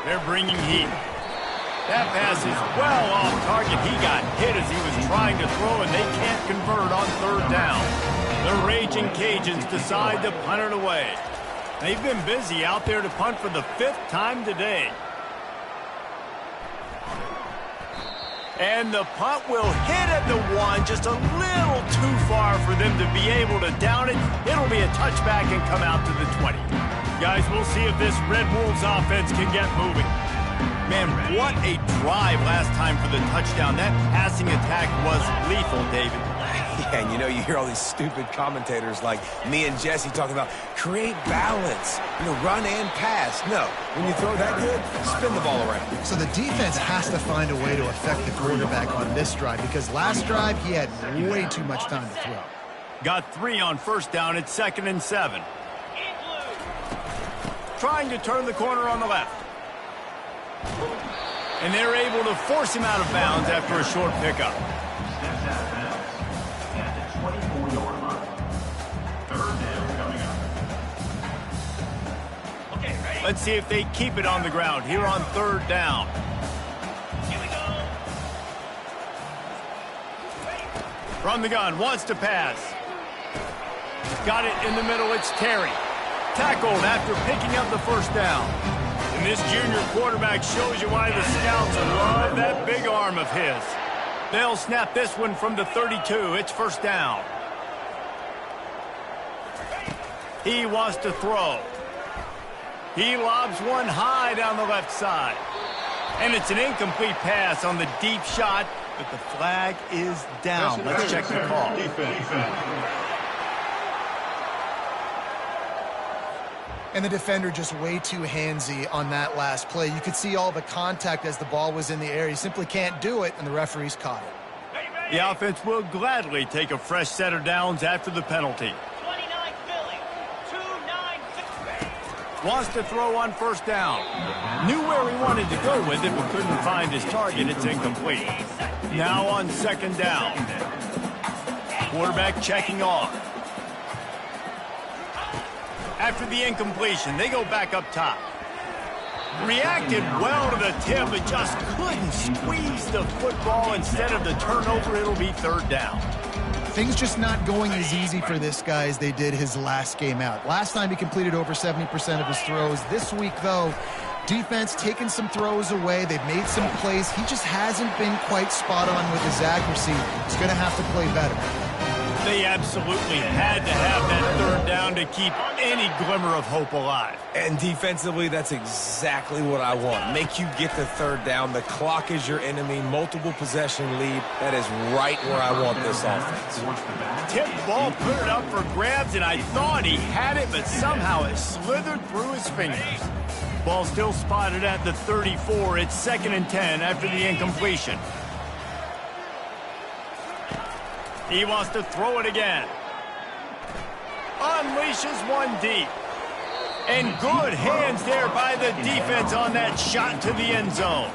They're bringing heat. That pass is well off target. He got hit as he was trying to throw, and they can't convert on 3rd down. The Raging Cajuns decide to punt it away. They've been busy out there to punt for the 5th time today. And the punt will hit at the 1, just a little too far for them to be able to down it. It'll be a touchback and come out to the 20. Guys, we'll see if this Red Wolves offense can get moving. Man, what a drive last time for the touchdown. That passing attack was lethal, David. Yeah, and you know, you hear all these stupid commentators like me and Jesse talking about create balance, run and pass. No, when you throw that good, spin the ball around. So the defense has to find a way to affect the quarterback on this drive, because last drive he had way too much time to throw. Got 3 on first down. It's 2nd and 7. Trying to turn the corner on the left. And they're able to force him out of bounds after a short pickup. Let's see if they keep it on the ground here on 3rd down. Here we go. From the gun, wants to pass. Got it in the middle, it's Terry. Tackled after picking up the first down. And this junior quarterback shows you why the scouts love that big arm of his. They'll snap this one from the 32. It's first down. He wants to throw. He lobs one high down the left side. And it's an incomplete pass on the deep shot. But the flag is down. Let's check the call. And the defender just way too handsy on that last play. You could see all the contact as the ball was in the air. He simply can't do it, and the referees caught it. The offense will gladly take a fresh set of downs after the penalty. 29 Philly, 2-9. Wants to throw on first down. Knew where he wanted to go with it, but couldn't find his target. It's incomplete. Now on second down. Quarterback checking off. After the incompletion, they go back up top. Reacted well to the tip, but just couldn't squeeze the football. Instead of the turnover, it'll be third down. Things just not going as easy for this guy as they did his last game out. Last time he completed over 70% of his throws. This week, though, defense taking some throws away. They've made some plays. He just hasn't been quite spot on with his accuracy. He's going to have to play better. They absolutely had to have that third down to keep any glimmer of hope alive. And defensively, that's exactly what I want. Make you get the third down. The clock is your enemy. Multiple possession lead. That is right where I want this offense. Tip ball, put it up for grabs, and I thought he had it, but somehow it slithered through his fingers. Ball still spotted at the 34. It's 2nd and 10 after the incompletion. He wants to throw it again. Unleashes one deep. And good hands there by the defense on that shot to the end zone.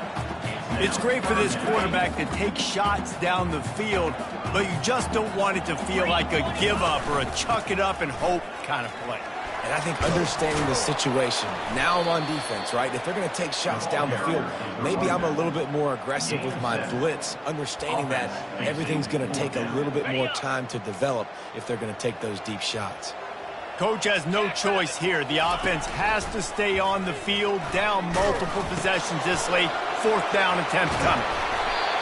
It's great for this quarterback to take shots down the field, but you just don't want it to feel like a give-up or a chuck it up and hope kind of play. And I think understanding the situation, now I'm on defense, right? If they're going to take shots down the field, maybe I'm a little bit more aggressive with my blitz, understanding that everything's going to take a little bit more time to develop if they're going to take those deep shots. Coach has no choice here. The offense has to stay on the field, down multiple possessions this late. 4th down attempt coming.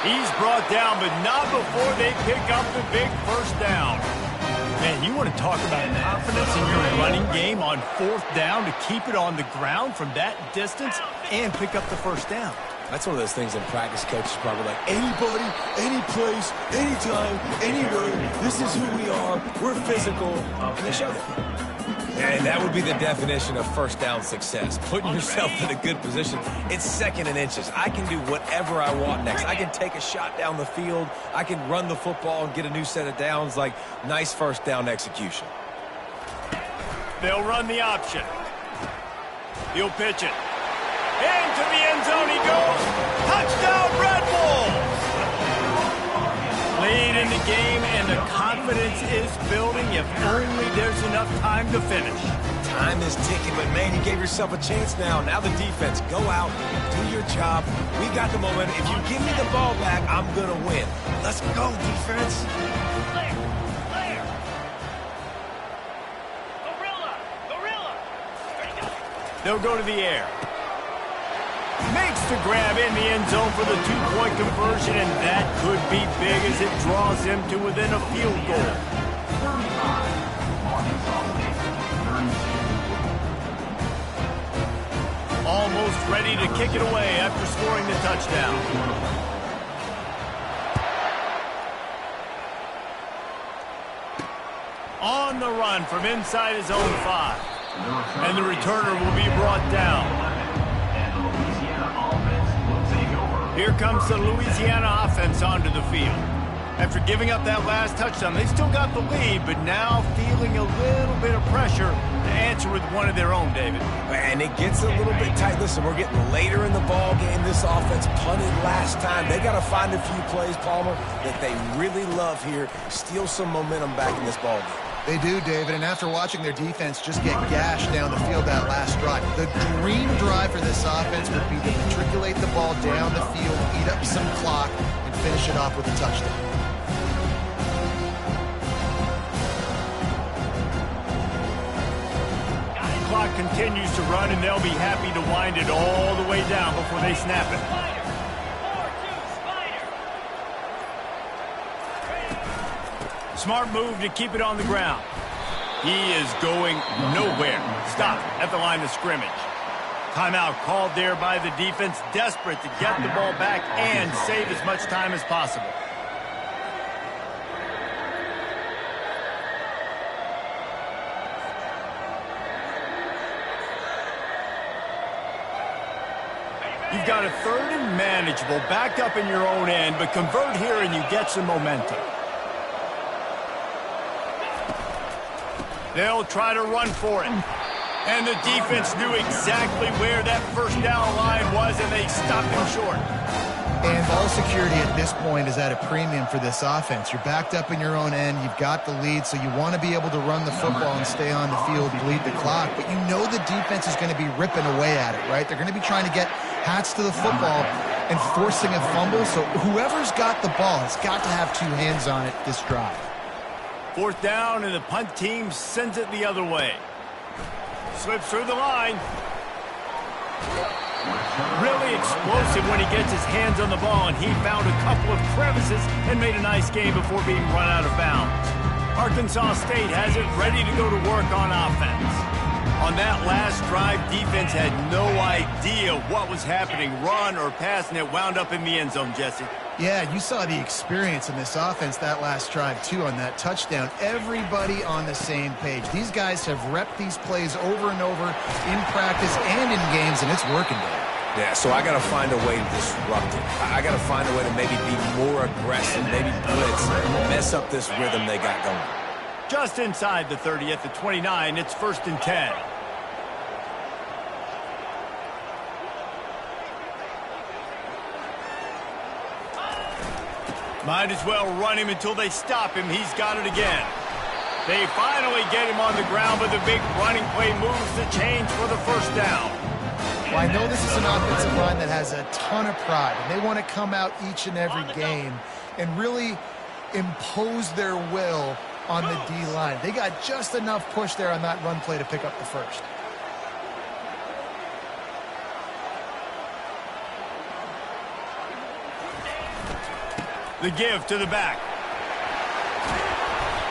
He's brought down, but not before they pick up the big first down. Man, you want to talk about confidence in your running game on 4th down to keep it on the ground from that distance and pick up the first down. That's one of those things in practice, coach is probably like, anybody, any place, anytime, anywhere, this is who we are, we're physical, and they showed it. And that would be the definition of first down success, putting yourself in a good position. It's 2nd and inches. I can do whatever I want next. I can take a shot down the field. I can run the football and get a new set of downs. Like, nice first down execution. They'll run the option. He'll pitch it. Into the end zone he goes. Touchdown, Red Wolves! Lead in the game, and the confidence is building if only there's enough time to finish. Time is ticking, but man, you gave yourself a chance now. Now the defense, go out, do your job. We got the moment. If you give me the ball back, I'm going to win. Let's go, defense. Clear. Gorilla. Ready, go. They'll go to the air. Makes the grab in the end zone for the 2-point conversion, and that could be big as it draws him to within a field goal. Almost ready to kick it away after scoring the touchdown. On the run from inside his own 5. And the returner will be brought down. Here comes the Louisiana offense onto the field. After giving up that last touchdown, they still got the lead, but now feeling a little bit of pressure to answer with one of their own, David. And it gets a little bit tight. Listen, we're getting later in the ball game. This offense punted last time. They got to find a few plays, Palmer, that they really love here. Steal some momentum back in this ball game. They do, David, and after watching their defense just get gashed down the field that last drive, the dream drive for this offense would be to matriculate the ball down the field, eat up some clock, and finish it off with a touchdown. The clock continues to run, and they'll be happy to wind it all the way down before they snap it. Smart move to keep it on the ground. He is going nowhere. Stop at the line of scrimmage. Timeout called there by the defense, desperate to get the ball back and save as much time as possible. You've got a 3rd and manageable, backed up in your own end, but convert here and you get some momentum. They'll try to run for it. And the defense knew exactly where that first down line was, and they stopped him short. And ball security at this point is at a premium for this offense. You're backed up in your own end. You've got the lead, so you want to be able to run the football and stay on the field, bleed the clock. But you know the defense is going to be ripping away at it, right? They're going to be trying to get hats to the football and forcing a fumble. So whoever's got the ball has got to have 2 hands on it this drive. 4th down, and the punt team sends it the other way. Slips through the line. Really explosive when he gets his hands on the ball, and he found a couple of crevices and made a nice game before being run out of bounds. Arkansas State has it ready to go to work on offense. On that last drive, defense had no idea what was happening, run or pass, and it wound up in the end zone, Jesse. Yeah, you saw the experience in this offense that last drive, too, on that touchdown. Everybody on the same page. These guys have repped these plays over and over in practice and in games, and it's working there. Yeah, so I got to find a way to disrupt it. I got to find a way to maybe be more aggressive, maybe blitz, mess up this rhythm they got going. Just inside the 30 at the 29, it's 1st and 10. Might as well run him until they stop him. He's got it again. They finally get him on the ground, but the big running play moves the chains for the 1st down. Well, I know this is an offensive line that has a ton of pride, and they want to come out each and every game and really impose their will on the D-line. They got just enough push there on that run play to pick up the 1st. The give to the back.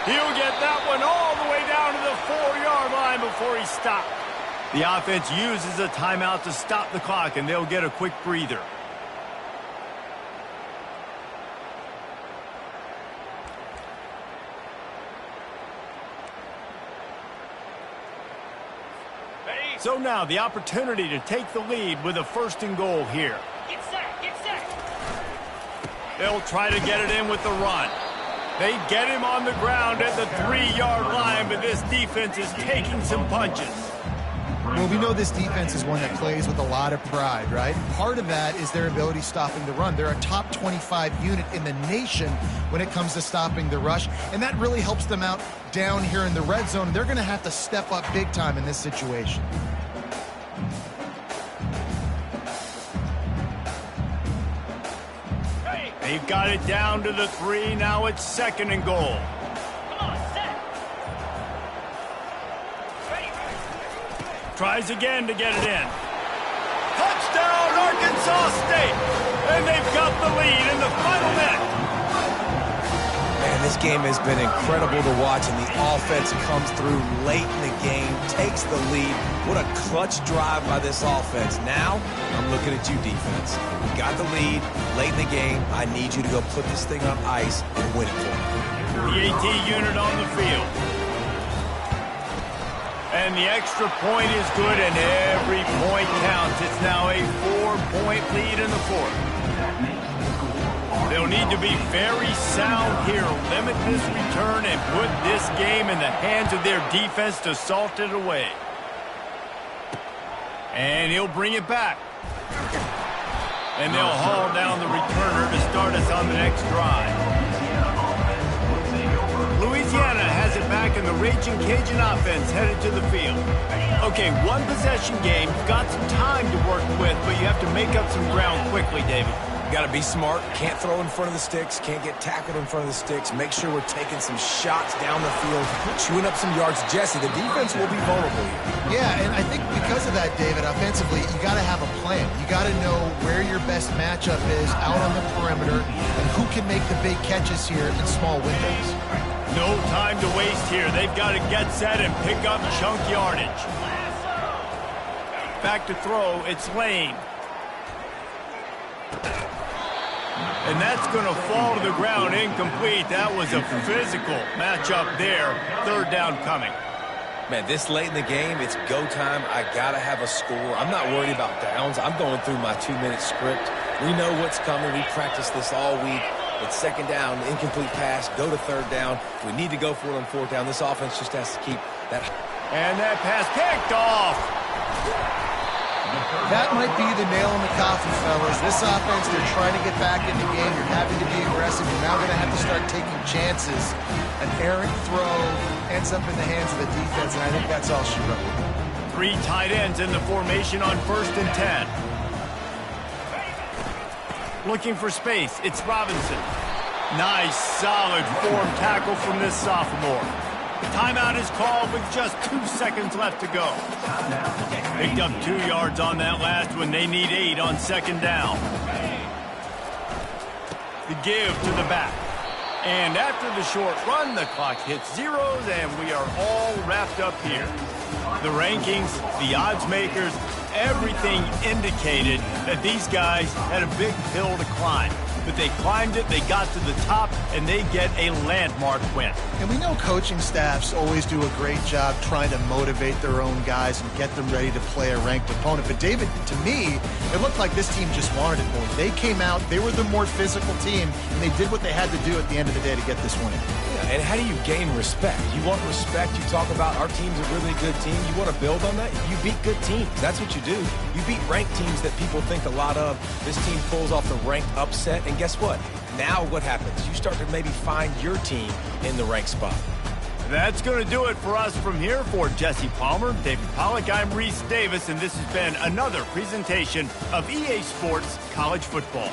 He'll get that one all the way down to the 4-yard line before he stopped. The offense uses a timeout to stop the clock, and they'll get a quick breather. So now the opportunity to take the lead with a 1st and goal here. Get set, get set. They'll try to get it in with the run. They get him on the ground at the 3-yard line, but this defense is taking some punches. Well, we know this defense is one that plays with a lot of pride, right? Part of that is their ability stopping the run. They're a top 25 unit in the nation when it comes to stopping the rush, and that really helps them out down here in the red zone. They're going to have to step up big time in this situation. They've got it down to the 3. Now it's 2nd and goal. Come on, set. Ready. Tries again to get it in. Touchdown, Arkansas State! And they've got the lead in the final minute. Man, this game has been incredible to watch, and the offense comes through late in the game, takes the lead. What a clutch drive by this offense. Now, I'm looking at you, defense. You got the lead late in the game. I need you to go put this thing on ice and win it for me. The AT unit on the field. And the extra point is good, and every point counts. It's now a 4-point lead in the 4th. They'll need to be very sound here, limit this return, and put this game in the hands of their defense to salt it away. And he'll bring it back. And they'll haul down the returner to start us on the next drive. Louisiana has it back, and the Raging Cajun offense headed to the field. Okay, 1-possession game. You've got some time to work with, but you have to make up some ground quickly, David. Got to be smart. Can't throw in front of the sticks. Can't get tackled in front of the sticks. Make sure we're taking some shots down the field, chewing up some yards. Jesse, the defense will be vulnerable here. Yeah, and I think because of that, David, offensively, you got to have a plan. You got to know where your best matchup is out on the perimeter and who can make the big catches here in small windows. No time to waste here. They've got to get set and pick up chunk yardage. Back to throw, it's Lane. And that's going to fall to the ground incomplete. That was a physical matchup there. Third down coming. Man, this late in the game, it's go time. I got to have a score. I'm not worried about downs. I'm going through my 2-minute script. We know what's coming. We practiced this all week. It's second down, incomplete pass, go to third down. If we need to go for it on fourth down, this offense just has to keep that. And that pass picked off. That might be the nail in the coffin, fellas. This offense, they're trying to get back in the game. You're having to be aggressive. You're now going to have to start taking chances. An errant throw ends up in the hands of the defense, and I think that's all she wrote. 3 tight ends in the formation on 1st and 10. Looking for space, it's Robinson. Nice, solid form tackle from this sophomore. Timeout is called with just 2 seconds left to go. Picked up 2 yards on that last one. They need 8 on second down. The give to the back. And after the short run, the clock hits zeros, and we are all wrapped up here. The rankings, the odds makers, everything indicated that these guys had a big hill to climb. But they climbed it, they got to the top, and they get a landmark win. And we know coaching staffs always do a great job trying to motivate their own guys and get them ready to play a ranked opponent. But David, to me, it looked like this team just wanted it more. They came out, they were the more physical team, and they did what they had to do at the end of the day to get this win. Yeah, and how do you gain respect? You want respect, you talk about our team's a really good team. You want to build on that? You beat good teams. That's what you do. You beat ranked teams that people think a lot of. This team pulls off the ranked upset, and guess what? Now what happens? You start to maybe find your team in the ranked spot. That's going to do it for us from here. For Jesse Palmer, David Pollack, I'm Reese Davis, and this has been another presentation of EA Sports College Football.